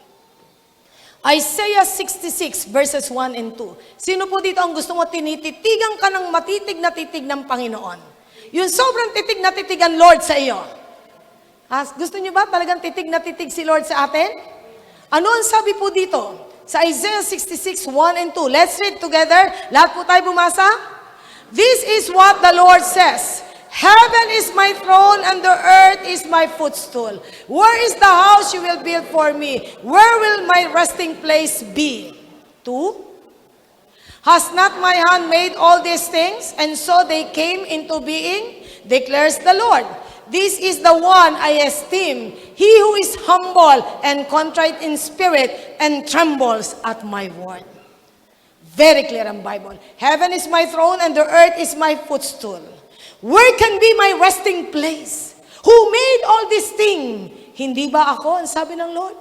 Isaiah 66 verses 1 and 2. Sino po dito ang gusto mo tinititigan ka ng matitig na titig ng Panginoon? Yung sobrang titig na titig ang Lord sa iyo. Gusto niyo ba talagang titig na titig si Lord sa atin? Ano ang sabi po dito? Sa Isaiah 66, 1 and 2. Let's read together. Lahat po tayo bumasa. This is what the Lord says. Heaven is my throne and the earth is my footstool. Where is the house you will build for me? Where will my resting place be? 2. Has not my hand made all these things? And so they came into being, declares the Lord. This is the one I esteem, he who is humble and contrite in spirit and trembles at my word. Very clear ang Bible. Heaven is my throne and the earth is my footstool. Where can be my resting place? Who made all these things? Hindi ba ako, ang sabi ng Lord?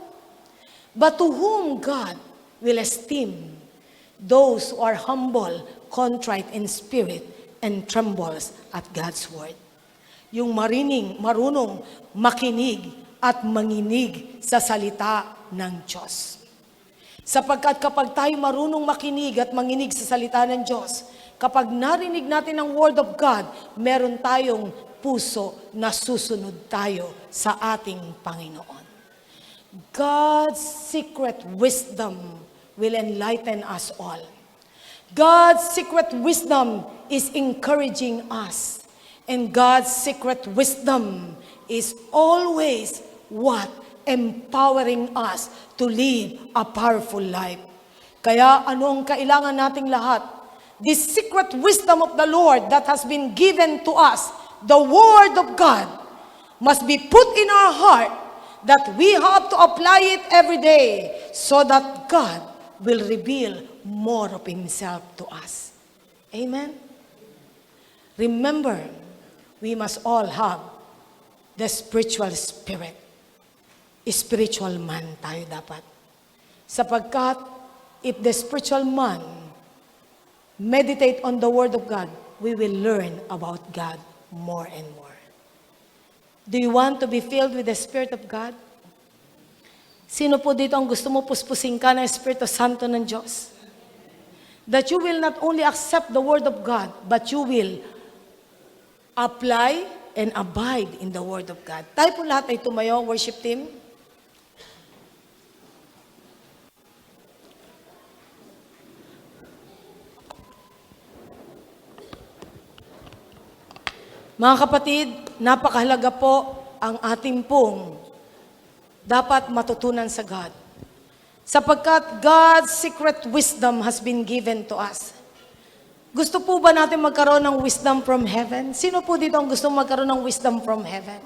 But to whom God will esteem those who are humble, contrite in spirit, and trembles at God's word. Yung marunong makinig at manginig sa salita ng Diyos. Sapagkat kapag tayo marunong makinig at manginig sa salita ng Diyos, kapag narinig natin ang Word of God, meron tayong puso na susunod tayo sa ating Panginoon. God's secret wisdom will enlighten us all. God's secret wisdom is encouraging us. And God's secret wisdom is always what? Empowering us to live a powerful life. Kaya anong kailangan nating lahat? This secret wisdom of the Lord that has been given to us, the Word of God, must be put in our heart that we have to apply it every day so that God will reveal more of Himself to us. Amen? Remember, we must all have the spiritual spirit. Spiritual man tayo dapat. Sapagkat, if the spiritual man meditate on the Word of God, we will learn about God more and more. Do you want to be filled with the Spirit of God? Sino po dito ang gusto mo puspusin ka ng Espiritu Santo ng Diyos? That you will not only accept the Word of God, but you will apply and abide in the Word of God. Tayo po lahat ay tumayo, worship team. Mga kapatid, napakahalaga po ang ating pong dapat matutunan sa God. Sapagkat God's secret wisdom has been given to us. Gusto po ba natin magkaroon ng wisdom from heaven? Sino po dito ang gusto magkaroon ng wisdom from heaven?